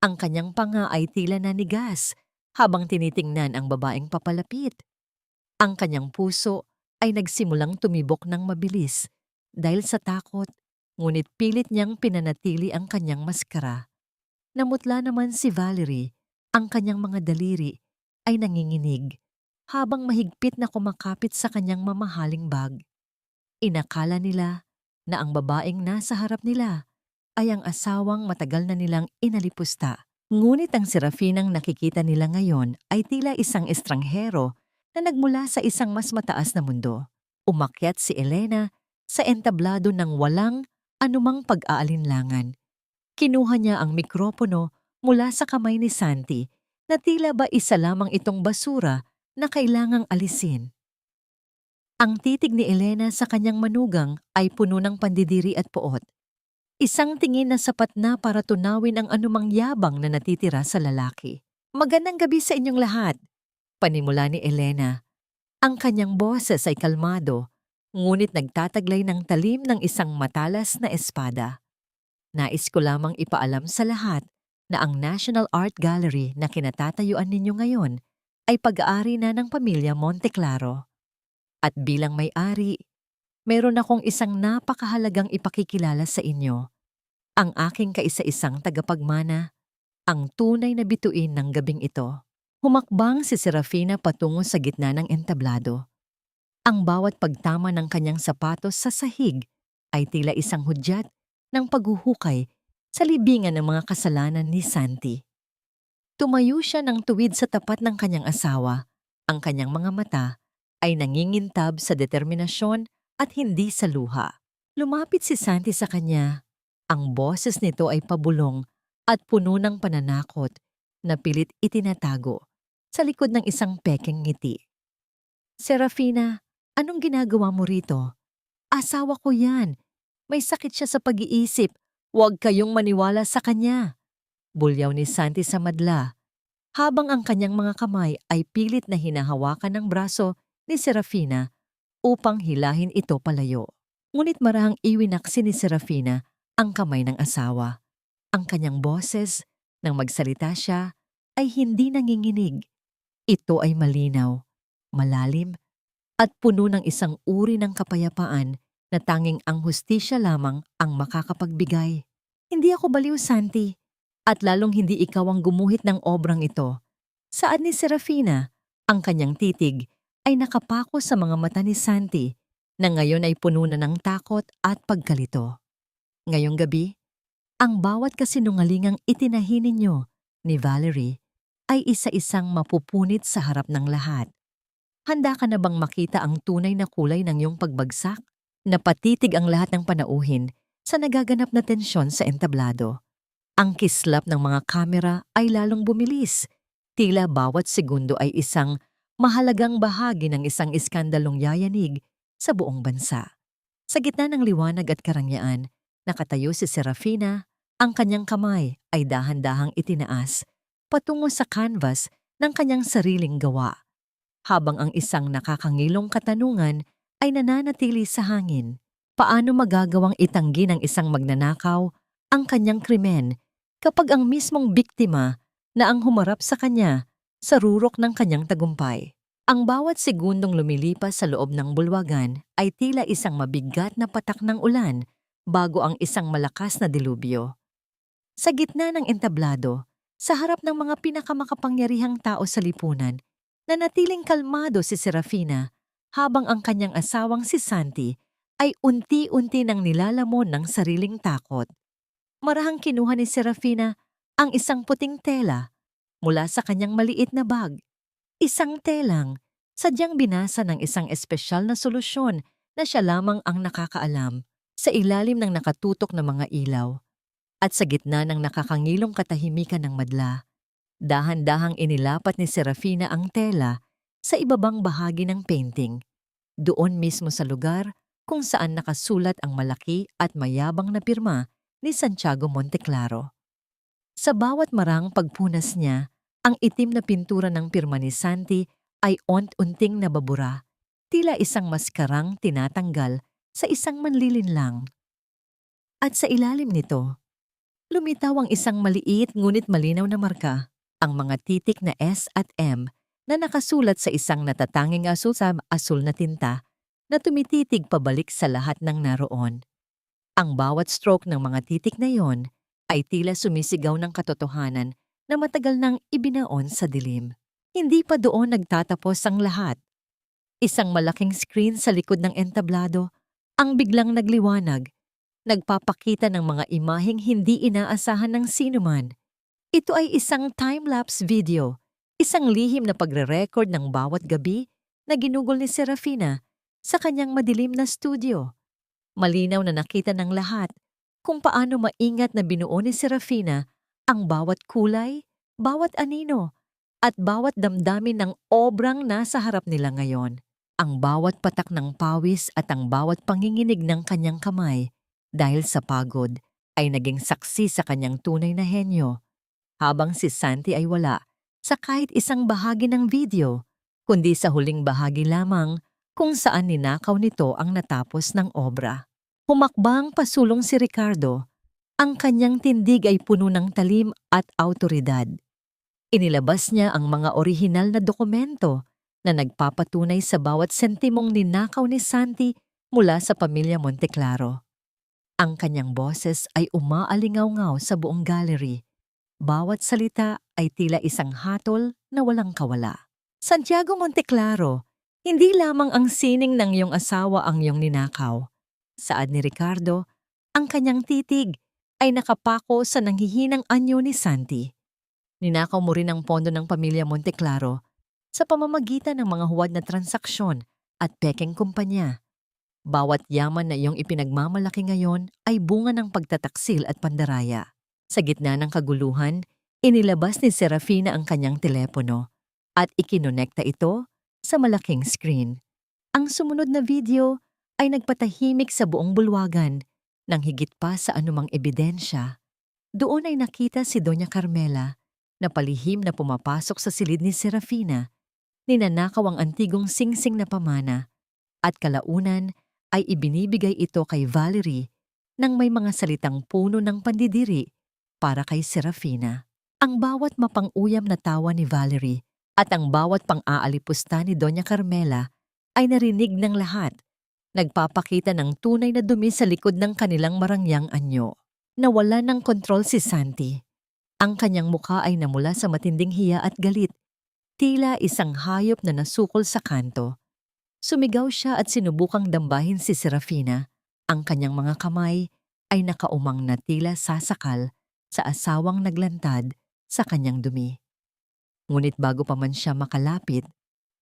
Ang kanyang panga ay tila nanigas habang tinitingnan ang babaeng papalapit. Ang kanyang puso ay nagsimulang tumibok ng mabilis dahil sa takot, ngunit pilit niyang pinanatili ang kanyang maskara. Namutla naman si Valerie, ang kanyang mga daliri ay nanginginig habang mahigpit na kumakapit sa kanyang mamahaling bag. Inakala nila na ang babaeng nasa harap nila ay ang asawang matagal na nilang inalipusta. Ngunit ang Serafinang nakikita nila ngayon ay tila isang estranghero na nagmula sa isang mas mataas na mundo. Umakyat si Elena sa entablado ng walang anumang pag-aalinlangan. Kinuha niya ang mikropono mula sa kamay ni Santi na tila ba isa lamang itong basura na kailangang alisin. Ang titig ni Elena sa kanyang manugang ay puno ng pandidiri at poot. Isang tingin na sapat na para tunawin ang anumang yabang na natitira sa lalaki. Magandang gabi sa inyong lahat, panimula ni Elena. Ang kanyang boses ay kalmado, ngunit nagtataglay ng talim ng isang matalas na espada. Nais ko lamang ipaalam sa lahat na ang National Art Gallery na kinatatayuan ninyo ngayon ay pag-aari na ng pamilya Monteclaro. At bilang may-ari, meron akong isang napakahalagang ipakikilala sa inyo. Ang aking kaisa-isang tagapagmana, ang tunay na bituin ng gabing ito. Humakbang si Serafina patungo sa gitna ng entablado. Ang bawat pagtama ng kanyang sapatos sa sahig ay tila isang hudyat ng paghuhukay sa libingan ng mga kasalanan ni Santi. Tumayo siya ng tuwid sa tapat ng kanyang asawa. Ang kanyang mga mata ay nangingintab sa determinasyon at hindi sa luha. Lumapit si Santi sa kanya. Ang boses nito ay pabulong at puno ng pananakot na pilit itinatago sa likod ng isang pekeng ngiti. Serafina, anong ginagawa mo rito? Asawa ko yan. May sakit siya sa pag-iisip. Huwag kayong maniwala sa kanya. Bulyaw ni Santi sa madla, habang ang kanyang mga kamay ay pilit na hinahawakan ng braso ni Serafina upang hilahin ito palayo. Ngunit marahang iwinaksi ni Serafina ang kamay ng asawa. Ang kanyang boses, nang magsalita siya, ay hindi nanginginig. Ito ay malinaw, malalim, at puno ng isang uri ng kapayapaan na tanging ang hustisya lamang ang makakapagbigay. Hindi ako baliw, Santi, at lalong hindi ikaw ang gumuhit ng obrang ito. Saad ni Serafina, ang kanyang titig ay nakapako sa mga mata ni Santi na ngayon ay puno na ng takot at pagkalito. Ngayong gabi, ang bawat kasinungalingang itinahi ninyo ni Valerie ay isa-isang mapupunit sa harap ng lahat. Handa ka na bang makita ang tunay na kulay ng iyong pagbagsak? Napatitig ang lahat ng panauhin sa nagaganap na tensyon sa entablado. Ang kislap ng mga kamera ay lalong bumilis. Tila bawat segundo ay isang mahalagang bahagi ng isang iskandalong yayanig sa buong bansa. Sa gitna ng liwanag at karangyaan, nakatayo si Serafina, ang kanyang kamay ay dahan-dahang itinaas patungo sa canvas ng kanyang sariling gawa, habang ang isang nakakangilong katanungan ay nananatili sa hangin. Paano magagawang itanggi ng isang magnanakaw ang kanyang krimen kapag ang mismong biktima na ang humarap sa kanya sa rurok ng kanyang tagumpay? Ang bawat segundong lumilipas sa loob ng bulwagan ay tila isang mabigat na patak ng ulan bago ang isang malakas na dilubyo. Sa gitna ng entablado, sa harap ng mga pinakamakapangyarihang tao sa lipunan, nanatiling kalmado si Serafina habang ang kanyang asawang si Santi ay unti-unti nang nilalamon ng sariling takot. Marahang kinuha ni Serafina ang isang puting tela mula sa kanyang maliit na bag. Isang telang sadyang binasa ng isang espesyal na solusyon na siya lamang ang nakakaalam sa ilalim ng nakatutok na mga ilaw. At sa gitna ng nakakangilong katahimikan ng madla, dahan-dahang inilapat ni Serafina ang tela sa ibabang bahagi ng painting, doon mismo sa lugar kung saan nakasulat ang malaki at mayabang na pirma ni Santiago Monteclaro. Sa bawat marang pagpunas niya, ang itim na pintura ng pirma ni Santi ay unting nababura, tila isang maskarang tinatanggal sa isang manlilinlang. At sa ilalim nito, lumitaw ang isang maliit ngunit malinaw na marka, ang mga titik na S at M na nakasulat sa isang natatanging asul sa asul na tinta na tumititig pabalik sa lahat ng naroon. Ang bawat stroke ng mga titik na yon ay tila sumisigaw ng katotohanan na matagal nang ibinaon sa dilim. Hindi pa doon nagtatapos ang lahat. Isang malaking screen sa likod ng entablado ang biglang nagliwanag, nagpapakita ng mga imaheng hindi inaasahan ng sinuman. Ito ay isang time-lapse video, isang lihim na pagre-record ng bawat gabi na ginugol ni Serafina sa kanyang madilim na studio. Malinaw na nakita ng lahat kung paano maingat na binuo ni Serafina ang bawat kulay, bawat anino, at bawat damdamin ng obrang nasa harap nila ngayon. Ang bawat patak ng pawis at ang bawat panginginig ng kanyang kamay dahil sa pagod ay naging saksi sa kanyang tunay na henyo, habang si Santi ay wala sa kahit isang bahagi ng video, kundi sa huling bahagi lamang kung saan ninakaw nito ang natapos ng obra. Humakbang pasulong si Ricardo. Ang kanyang tindig ay puno ng talim at awtoridad. Inilabas niya ang mga orihinal na dokumento na nagpapatunay sa bawat sentimong ninakaw ni Santi mula sa pamilya Monteclaro. Ang kanyang boses ay umaalingaw-ngaw sa buong gallery. Bawat salita ay tila isang hatol na walang kawala. Santiago Monteclaro, hindi lamang ang sining ng iyong asawa ang iyong ninakaw. Saad ni Ricardo, ang kanyang titig ay nakapako sa nanghihinang anyo ni Santi. Ninakaw mo rin ang pondo ng pamilya Monteclaro sa pamamagitan ng mga huwad na transaksyon at pekeng kumpanya. Bawat yaman na iyong ipinagmamalaki ngayon ay bunga ng pagtataksil at pandaraya. Sa gitna ng kaguluhan, inilabas ni Serafina ang kanyang telepono at ikinonekta ito sa malaking screen. Ang sumunod na video ay nagpatahimik sa buong bulwagan nang higit pa sa anumang ebidensya. Doon ay nakita si Doña Carmela na palihim na pumapasok sa silid ni Serafina. Ninanakaw ang antigong singsing na pamana at kalaunan ay ibinibigay ito kay Valerie nang may mga salitang puno ng pandidiri para kay Serafina. Ang bawat mapang-uyam na tawa ni Valerie at ang bawat pang-aalipusta ni Doña Carmela ay narinig ng lahat. Nagpapakita ng tunay na dumi sa likod ng kanilang marangyang anyo. Nawala ng kontrol si Santi. Ang kanyang mukha ay namula sa matinding hiya at galit. Tila isang hayop na nasukol sa kanto. Sumigaw siya at sinubukang dambahin si Serafina. Ang kanyang mga kamay ay nakaumang na tila sasakal sa asawang naglantad sa kanyang dumi. Ngunit bago pa man siya makalapit,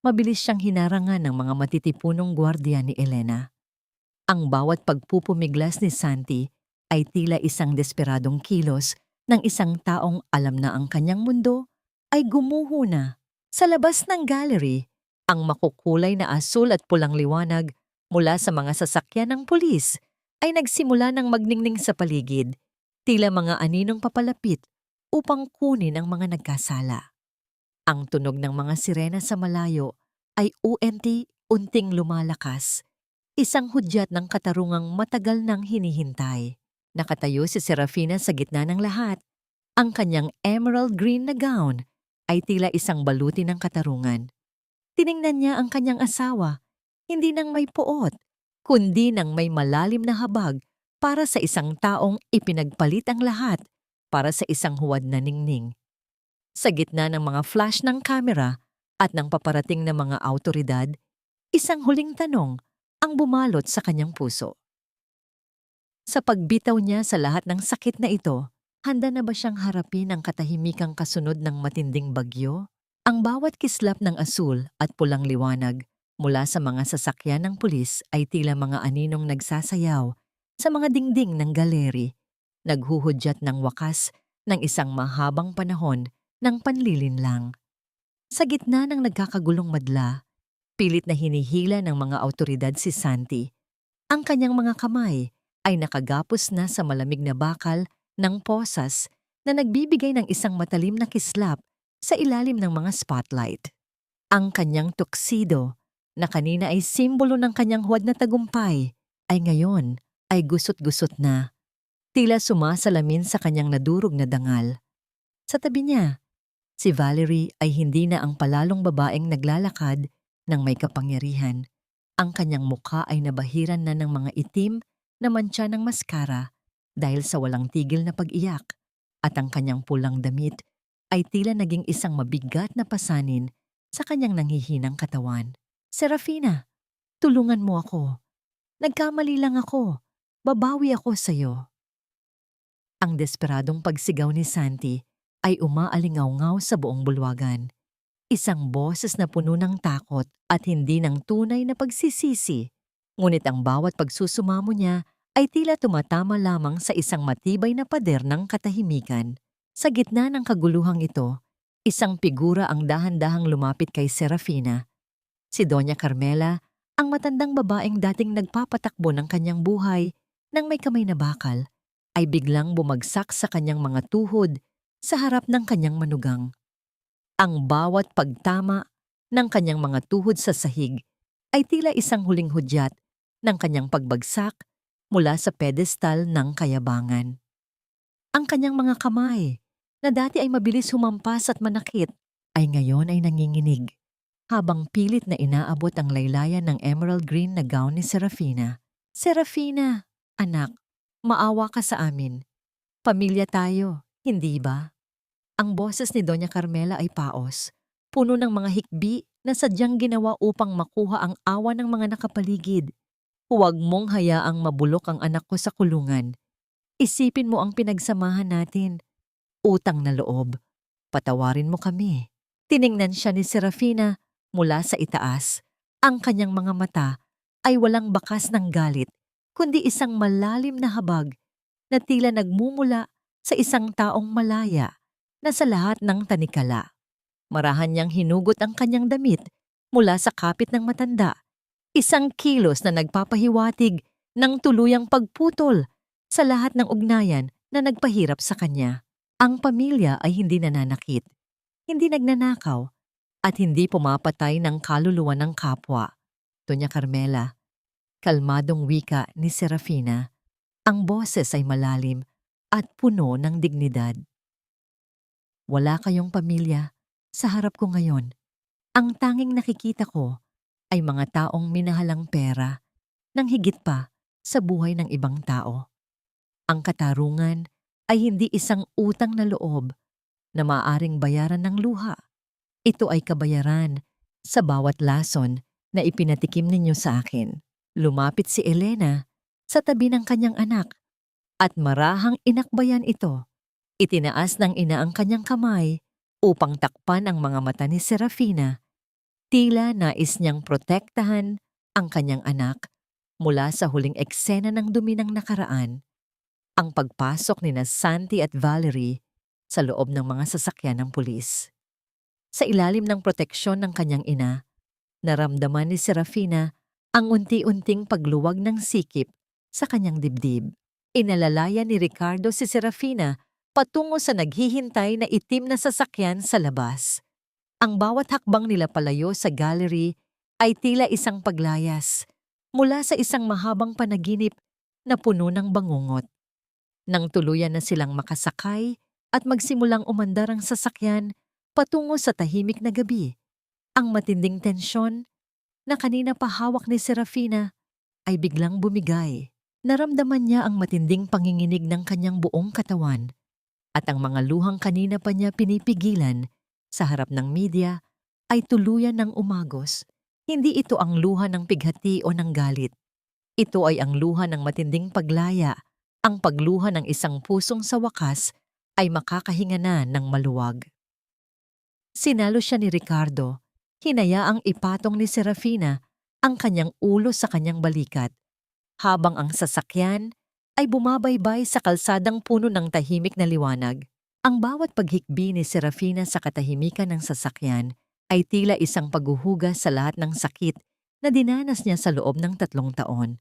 mabilis siyang hinarangan ng mga matitipunong gwardiya ni Elena. Ang bawat pagpupumiglas ni Santi ay tila isang desperadong kilos ng isang taong alam na ang kanyang mundo ay gumuho na. Sa labas ng gallery, ang makukulay na asul at pulang liwanag mula sa mga sasakyan ng pulis ay nagsimula ng magningning sa paligid, tila mga aninong papalapit upang kunin ang mga nagkasala. Ang tunog ng mga sirena sa malayo ay unti-unting lumalakas, isang hudyat ng katarungang matagal nang hinihintay. Nakatayo si Serafina sa gitna ng lahat. Ang kanyang emerald green na gown ay tila isang baluti ng katarungan. Tiningnan niya ang kanyang asawa, hindi nang may puot, kundi nang may malalim na habag para sa isang taong ipinagpalit ang lahat para sa isang huwad na ningning. Sa gitna ng mga flash ng kamera at ng paparating na mga awtoridad, isang huling tanong ang bumalot sa kanyang puso. Sa pagbitaw niya sa lahat ng sakit na ito, handa na ba siyang harapin ang katahimikang kasunod ng matinding bagyo? Ang bawat kislap ng asul at pulang liwanag mula sa mga sasakyan ng pulis ay tila mga aninong nagsasayaw sa mga dingding ng galeri, naghuhudyat ng wakas ng isang mahabang panahon ng panlilinlang. Sa gitna ng nagkakagulong madla, pilit na hinihila ng mga awtoridad si Santi. Ang kanyang mga kamay ay nakagapos na sa malamig na bakal ng posas na nagbibigay ng isang matalim na kislap sa ilalim ng mga spotlight. Ang kanyang tuxedo, na kanina ay simbolo ng kanyang huwad na tagumpay, ay ngayon ay gusot-gusot na. Tila sumasalamin sa kanyang nadurog na dangal. Sa tabi niya, si Valerie ay hindi na ang palalong babaeng naglalakad ng may kapangyarihan. Ang kanyang mukha ay nabahiran na ng mga itim na mantsa ng maskara dahil sa walang tigil na pag-iyak, at ang kanyang pulang damit ay tila naging isang mabigat na pasanin sa kanyang nanghihinang katawan. Serafina, tulungan mo ako. Nagkamali lang ako. Babawi ako sa'yo. Ang desperadong pagsigaw ni Santi ay umaalingaw-ngaw sa buong bulwagan. Isang boses na puno ng takot at hindi ng tunay na pagsisisi. Ngunit ang bawat pagsusumamo niya ay tila tumatama lamang sa isang matibay na pader ng katahimikan. Sa gitna ng kaguluhang ito, isang figura ang dahan-dahang lumapit kay Serafina. Si Doña Carmela, ang matandang babaeng dating nagpapatakbo ng kanyang buhay nang may kamay na bakal, ay biglang bumagsak sa kanyang mga tuhod sa harap ng kanyang manugang. Ang bawat pagtama ng kanyang mga tuhod sa sahig ay tila isang huling hudyat ng kanyang pagbagsak mula sa pedestal ng kayabangan. Ang kanyang mga kamay, na dati ay mabilis humampas at manakit, ay ngayon ay nanginginig, habang pilit na inaabot ang laylayan ng emerald green na gown ni Serafina. Serafina, anak, maawa ka sa amin. Pamilya tayo, hindi ba? Ang boses ni Doña Carmela ay paos, puno ng mga hikbi na sadyang ginawa upang makuha ang awa ng mga nakapaligid. Huwag mong hayaang mabulok ang anak ko sa kulungan. Isipin mo ang pinagsamahan natin. Utang na loob. Patawarin mo kami. Tiningnan siya ni Serafina mula sa itaas. Ang kanyang mga mata ay walang bakas ng galit, kundi isang malalim na habag na tila nagmumula sa isang taong malaya na sa lahat ng tanikala. Marahan niyang hinugot ang kanyang damit mula sa kapit ng matanda. Isang kilos na nagpapahiwatig ng tuluyang pagputol sa lahat ng ugnayan na nagpahirap sa kanya. Ang pamilya ay hindi nananakit, hindi nagnanakaw, at hindi pumapatay ng kaluluwa ng kapwa. Doña Carmela, kalmadong wika ni Serafina, ang boses ay malalim at puno ng dignidad. Wala kayong pamilya sa harap ko ngayon. Ang tanging nakikita ko ay mga taong minahalang pera nang higit pa sa buhay ng ibang tao. Ang katarungan ay hindi isang utang na loob na maaaring bayaran ng luha. Ito ay kabayaran sa bawat lason na ipinatikim ninyo sa akin. Lumapit si Elena sa tabi ng kanyang anak at marahang inakbayan ito. Itinaas ng ina ang kanyang kamay upang takpan ang mga mata ni Serafina. Tila nais niyang protektahan ang kanyang anak mula sa huling eksena ng dumi ng nakaraan. Ang pagpasok ni Santi at Valerie sa loob ng mga sasakyan ng pulis. Sa ilalim ng proteksyon ng kanyang ina, naramdaman ni Serafina ang unti-unting pagluwag ng sikip sa kanyang dibdib. Inalalaya ni Ricardo si Serafina patungo sa naghihintay na itim na sasakyan sa labas. Ang bawat hakbang nila palayo sa gallery ay tila isang paglayas mula sa isang mahabang panaginip na puno ng bangungot. Nang tuluyan na silang makasakay at magsimulang umandar ang sasakyan patungo sa tahimik na gabi, ang matinding tensyon na kanina pa hawak ni Serafina ay biglang bumigay. Naramdaman niya ang matinding panginginig ng kanyang buong katawan at ang mga luhang kanina pa niya pinipigilan sa harap ng media ay tuluyan ng umagos. Hindi ito ang luha ng pighati o ng galit. Ito ay ang luha ng matinding paglaya, ang pagluha ng isang pusong sa wakas ay makakahinga na ng maluwag. Sinalo siya ni Ricardo, hinayaang ipatong ni Serafina ang kanyang ulo sa kanyang balikat, habang ang sasakyan ay bumabaybay sa kalsadang puno ng tahimik na liwanag. Ang bawat paghikbi ni Serafina sa katahimikan ng sasakyan ay tila isang paghuhugas sa lahat ng sakit na dinanas niya sa loob ng 3 taon.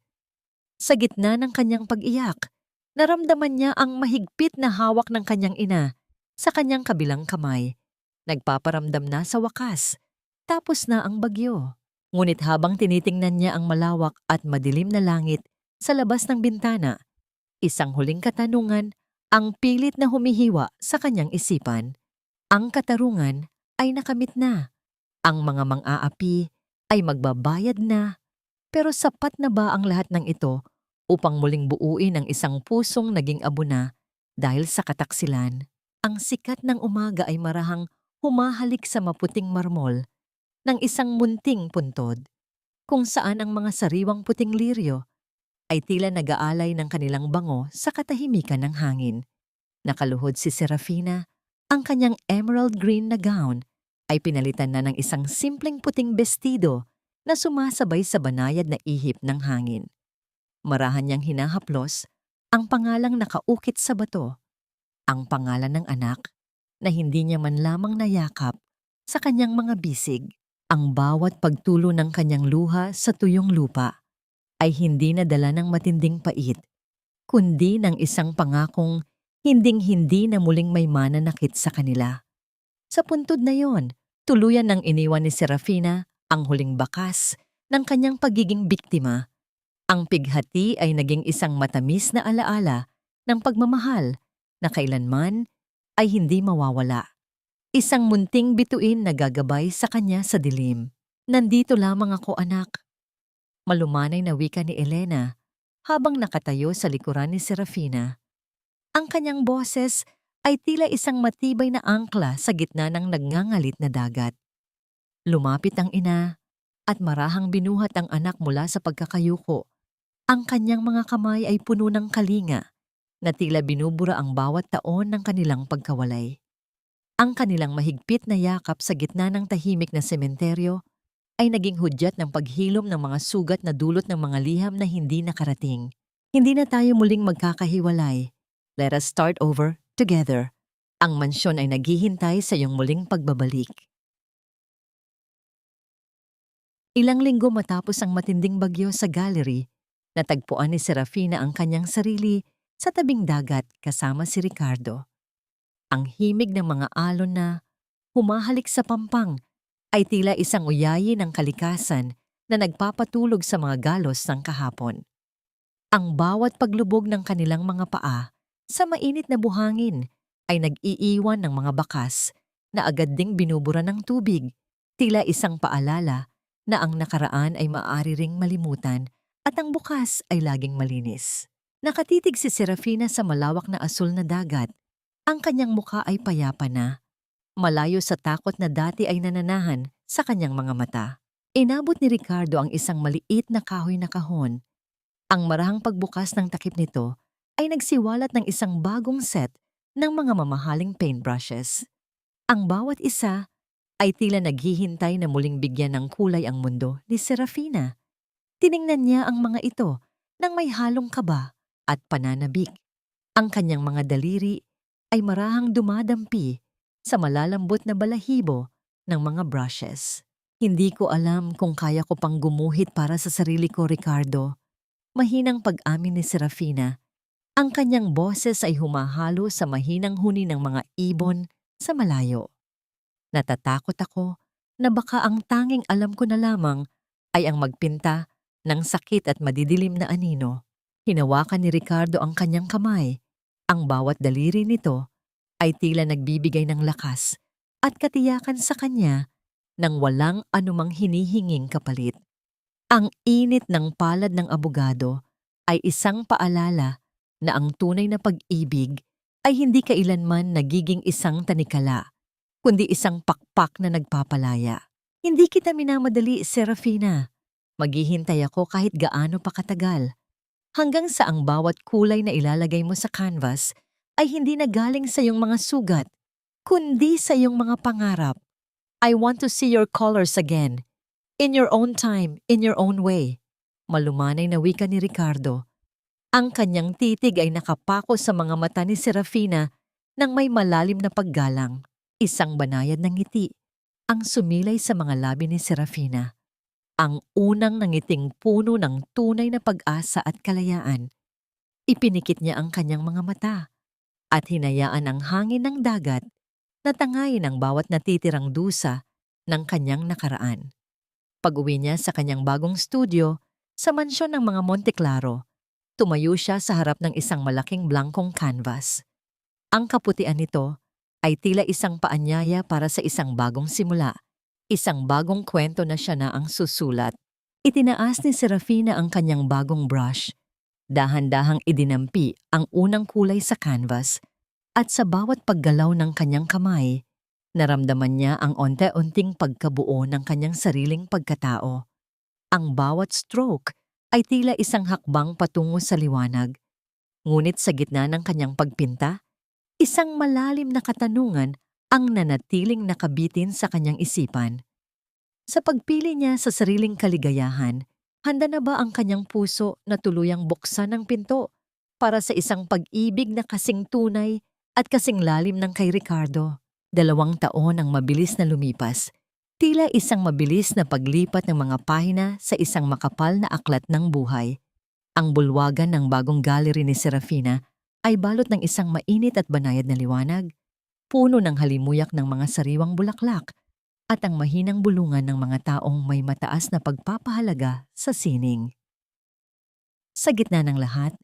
Sa gitna ng kanyang pag-iyak, naramdaman niya ang mahigpit na hawak ng kanyang ina sa kanyang kabilang kamay. Nagpaparamdam na sa wakas, tapos na ang bagyo. Ngunit habang tinitingnan niya ang malawak at madilim na langit sa labas ng bintana, isang huling katanungan ang pilit na humihiwa sa kanyang isipan. Ang katarungan ay nakamit na. Ang mga mang-aapi ay magbabayad na. Pero sapat na ba ang lahat ng ito upang muling buuin ang isang pusong naging abuna dahil sa kataksilan? Ang sikat ng umaga ay marahang humahalik sa maputing marmol ng isang munting puntod, kung saan ang mga sariwang puting liryo ay tila nag-aalay ng kanilang bango sa katahimikan ng hangin. Nakaluhod si Serafina, ang kanyang emerald green na gown ay pinalitan na ng isang simpleng puting bestido na sumasabay sa banayad na ihip ng hangin. Marahan niyang hinahaplos ang pangalang nakaukit sa bato, ang pangalan ng anak na hindi niya man lamang nayakap sa kanyang mga bisig. Ang bawat pagtulo ng kanyang luha sa tuyong lupa ay hindi nadala ng matinding pait, kundi ng isang pangakong hinding-hindi na muling may mananakit sa kanila. Sa puntod na yon, tuluyan nang iniwan ni Serafina ang huling bakas ng kanyang pagiging biktima. Ang pighati ay naging isang matamis na alaala ng pagmamahal na kailanman ay hindi mawawala. Isang munting bituin na gagabay sa kanya sa dilim. Nandito lamang ako, anak. Malumanay na wika ni Elena habang nakatayo sa likuran ni Serafina. Ang kanyang boses ay tila isang matibay na angkla sa gitna ng nagngangalit na dagat. Lumapit ang ina at marahang binuhat ang anak mula sa pagkakayuko. Ang kanyang mga kamay ay puno ng kalinga na tila binubura ang bawat taon ng kanilang pagkawalay. Ang kanilang mahigpit na yakap sa gitna ng tahimik na sementeryo ay naging hudyat ng paghilom ng mga sugat na dulot ng mga liham na hindi nakarating. Hindi na tayo muling magkakahiwalay. Let us start over together. Ang mansyon ay naghihintay sa iyong muling pagbabalik. Ilang linggo matapos ang matinding bagyo sa gallery, natagpuan ni Serafina ang kanyang sarili sa tabing dagat kasama si Ricardo. Ang himig ng mga alon na humahalik sa pampang ay tila isang uyayi ng kalikasan na nagpapatulog sa mga galos ng kahapon. Ang bawat paglubog ng kanilang mga paa sa mainit na buhangin ay nag-iiwan ng mga bakas na agad ding binubura ng tubig, tila isang paalala na ang nakaraan ay maaari ring malimutan at ang bukas ay laging malinis. Nakatitig si Serafina sa malawak na asul na dagat. Ang kanyang mukha ay payapa na, malayo sa takot na dati ay nananahan sa kanyang mga mata. Inabot ni Ricardo ang isang maliit na kahoy na kahon. Ang marahang pagbukas ng takip nito ay nagsiwalat ng isang bagong set ng mga mamahaling paintbrushes. Ang bawat isa ay tila naghihintay na muling bigyan ng kulay ang mundo ni Serafina. Tiningnan niya ang mga ito nang may halong kaba at pananabik. Ang kanyang mga daliri ay marahang dumadampi sa malalambot na balahibo ng mga brushes. Hindi ko alam kung kaya ko pang gumuhit para sa sarili ko, Ricardo. Mahinang pag-amin ni Serafina. Ang kanyang boses ay humahalo sa mahinang huni ng mga ibon sa malayo. Natatakot ako na baka ang tanging alam ko na lamang ay ang magpinta ng sakit at madidilim na anino. Hinawakan ni Ricardo ang kanyang kamay. Ang bawat daliri nito ay tila nagbibigay ng lakas at katiyakan sa kanya nang walang anumang hinihinging kapalit. Ang init ng palad ng abogado ay isang paalala na ang tunay na pag-ibig ay hindi kailanman nagiging isang tanikala, kundi isang pakpak na nagpapalaya. Hindi kita minamadali, Serafina. Maghihintay ako kahit gaano pa katagal. Hanggang sa ang bawat kulay na ilalagay mo sa canvas ay hindi na galing sa iyong mga sugat, kundi sa iyong mga pangarap. I want to see your colors again. In your own time, in your own way. Malumanay na wika ni Ricardo. Ang kanyang titig ay nakapako sa mga mata ni Serafina nang may malalim na paggalang. Isang banayad ng ngiti ang sumilay sa mga labi ni Serafina. Ang unang nangiting puno ng tunay na pag-asa at kalayaan. Ipinikit niya ang kanyang mga mata at hinayaan ang hangin ng dagat na tangayin ang bawat natitirang dusa ng kanyang nakaraan. Pag-uwi niya sa kanyang bagong studio sa mansyon ng mga Monteclaro, tumayo siya sa harap ng isang malaking blankong canvas. Ang kaputian nito ay tila isang paanyaya para sa isang bagong simula. Isang bagong kwento na siya na ang susulat. Itinaas ni Serafina ang kanyang bagong brush. Dahan-dahang idinampi ang unang kulay sa canvas at sa bawat paggalaw ng kanyang kamay, naramdaman niya ang onte-unting pagkabuo ng kanyang sariling pagkatao. Ang bawat stroke ay tila isang hakbang patungo sa liwanag. Ngunit sa gitna ng kanyang pagpinta, isang malalim na katanungan ang nanatiling nakabitin sa kanyang isipan. Sa pagpili niya sa sariling kaligayahan, Handa na ba ang kanyang puso na tuluyang buksan ang pinto para sa isang pag-ibig na kasing tunay at kasing lalim ng kay Ricardo? 2 taon ang mabilis na lumipas. Tila isang mabilis na paglipat ng mga pahina sa isang makapal na aklat ng buhay. Ang bulwagan ng bagong gallery ni Serafina ay balot ng isang mainit at banayad na liwanag, puno ng halimuyak ng mga sariwang bulaklak, at ang mahinang bulungan ng mga taong may mataas na pagpapahalaga sa sining. Sa gitna ng lahat,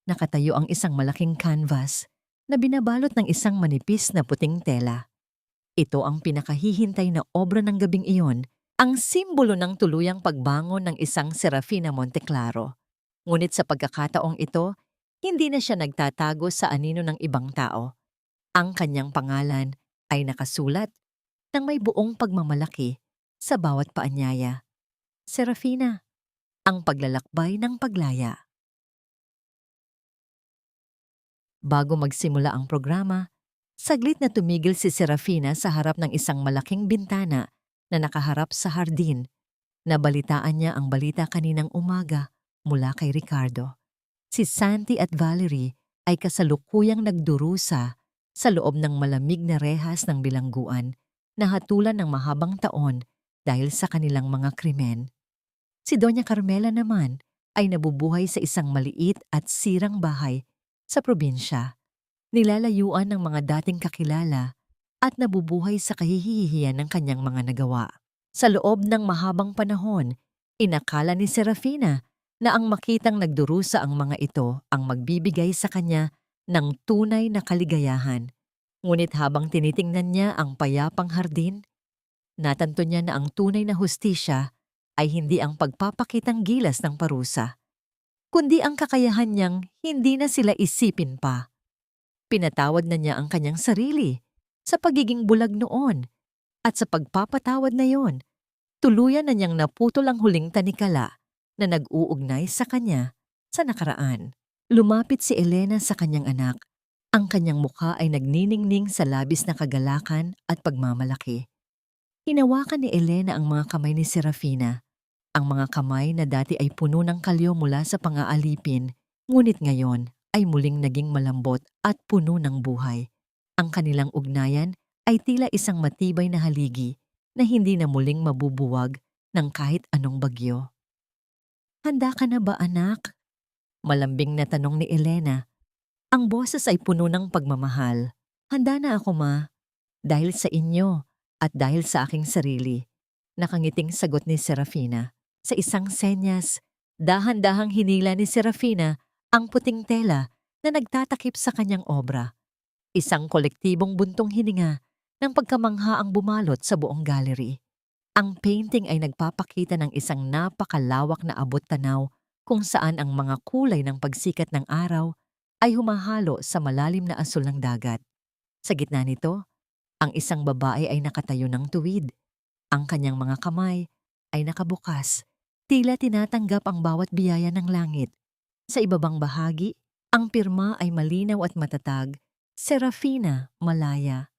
nakatayo ang isang malaking canvas na binabalot ng isang manipis na puting tela. Ito ang pinakahihintay na obra ng gabing iyon, ang simbolo ng tuluyang pagbangon ng isang Serafina Monteclaro. Ngunit sa pagkakataong ito, hindi na siya nagtatago sa anino ng ibang tao. Ang kanyang pangalan ay nakasulat ng may buong pagmamalaki sa bawat paanyaya. Serafina, ang paglalakbay ng paglaya. Bago magsimula ang programa, saglit na tumigil si Serafina sa harap ng isang malaking bintana na nakaharap sa hardin. Nabalitaan niya ang balita kaninang umaga mula kay Ricardo. Si Santi at Valerie ay kasalukuyang nagdurusa sa loob ng malamig na rehas ng bilangguan na hatulan ng mahabang taon dahil sa kanilang mga krimen. Si Doña Carmela naman ay nabubuhay sa isang maliit at sirang bahay sa probinsya. Nilalayuan ng mga dating kakilala at nabubuhay sa kahihihiyan ng kanyang mga nagawa. Sa loob ng mahabang panahon, inakala ni Serafina na ang makitang nagdurusa ang mga ito ang magbibigay sa kanya ng tunay na kaligayahan. Ngunit habang tinitingnan niya ang payapang hardin, natanto niya na ang tunay na hustisya ay hindi ang pagpapakitang gilas ng parusa, kundi ang kakayahan niyang hindi na sila isipin pa. Pinatawad na niya ang kanyang sarili sa pagiging bulag noon at sa pagpapatawad na yon, tuluyan na niyang naputol ang huling tanikala na nag-uugnay sa kanya sa nakaraan. Lumapit si Elena sa kanyang anak. Ang kanyang mukha ay nagniningning sa labis na kagalakan at pagmamalaki. Hinawakan ni Elena ang mga kamay ni Serafina. Ang mga kamay na dati ay puno ng kalyo mula sa pang-aalipin, ngunit ngayon ay muling naging malambot at puno ng buhay. Ang kanilang ugnayan ay tila isang matibay na haligi na hindi na muling mabubuwag ng kahit anong bagyo. "Handa ka na ba, anak?" Malambing na tanong ni Elena. Ang boses ay puno ng pagmamahal. "Handa na ako, ma. Dahil sa inyo at dahil sa aking sarili." Nakangiting sagot ni Serafina. Sa isang senyas, dahan-dahang hinila ni Serafina ang puting tela na nagtatakip sa kanyang obra. Isang kolektibong buntong hininga ng pagkamangha ang bumalot sa buong gallery. Ang painting ay nagpapakita ng isang napakalawak na abot-tanaw kung saan ang mga kulay ng pagsikat ng araw ay humahalo sa malalim na asul ng dagat. Sa gitna nito, ang isang babae ay nakatayo ng tuwid. Ang kanyang mga kamay ay nakabukas, tila tinatanggap ang bawat biyaya ng langit. Sa ibabang bahagi, ang pirma ay malinaw at matatag, Serafina Malaya.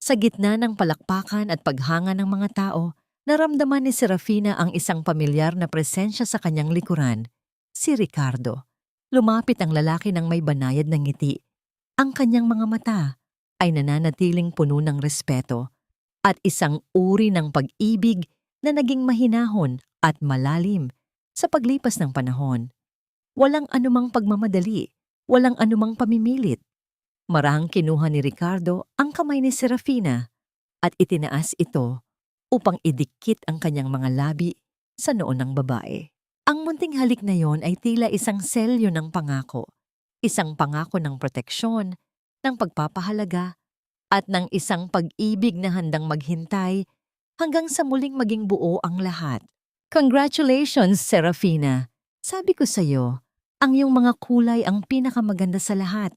Sa gitna ng palakpakan at paghanga ng mga tao, naramdaman ni Serafina ang isang pamilyar na presensya sa kanyang likuran, si Ricardo. Lumapit ang lalaki ng may banayad na ngiti. Ang kanyang mga mata ay nananatiling puno ng respeto at isang uri ng pag-ibig na naging mahinahon at malalim sa paglipas ng panahon. Walang anumang pagmamadali, walang anumang pamimilit. Marahang kinuha ni Ricardo ang kamay ni Serafina at itinaas ito upang idikit ang kanyang mga labi sa noo ng babae. Ang munting halik na yon ay tila isang selyo ng pangako, isang pangako ng proteksyon, ng pagpapahalaga, at ng isang pag-ibig na handang maghintay hanggang sa muling maging buo ang lahat. "Congratulations, Serafina! Sabi ko sa'yo, ang iyong mga kulay ang pinakamaganda sa lahat."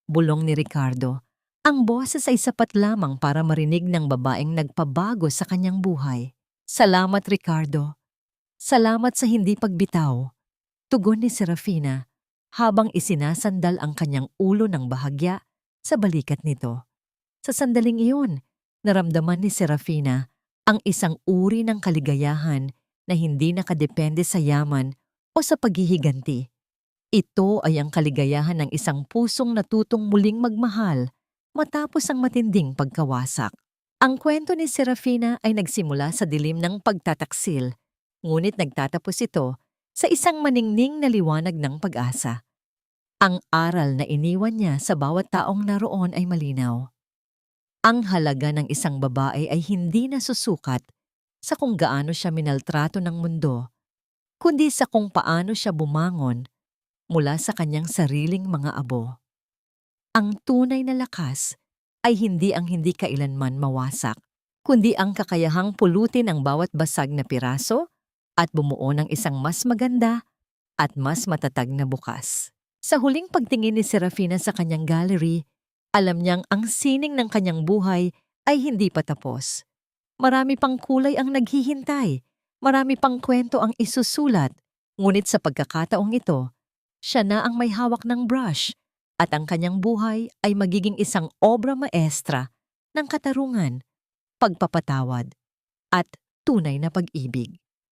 Bulong ni Ricardo. Ang boses ay sapat lamang para marinig ng babaeng nagpabago sa kanyang buhay. "Salamat, Ricardo. Salamat sa hindi pagbitaw." Tugon ni Serafina habang isinasandal ang kanyang ulo ng bahagya sa balikat nito. Sa sandaling iyon, naramdaman ni Serafina ang isang uri ng kaligayahan na hindi nakadepende sa yaman o sa paghihiganti. Ito ay ang kaligayahan ng isang pusong natutong muling magmahal matapos ang matinding pagkawasak. Ang kwento ni Serafina ay nagsimula sa dilim ng pagtataksil, ngunit nagtatapos ito sa isang maningning na liwanag ng pag-asa. Ang aral na iniwan niya sa bawat taong naroon ay malinaw. Ang halaga ng isang babae ay hindi nasusukat sa kung gaano siya minaltrato ng mundo, kundi sa kung paano siya bumangon mula sa kanyang sariling mga abo. Ang tunay na lakas ay hindi ang hindi kailanman mawasak, kundi ang kakayahang pulutin ang bawat basag na piraso at bumuo ng isang mas maganda at mas matatag na bukas. Sa huling pagtingin ni Serafina sa kanyang gallery, alam niyang ang sining ng kanyang buhay ay hindi pa tapos. Marami pang kulay ang naghihintay, marami pang kwento ang isusulat, ngunit sa pagkakataong ito, siya na ang may hawak ng brush at ang kanyang buhay ay magiging isang obra maestra ng katarungan, pagpapatawad at tunay na pag-ibig.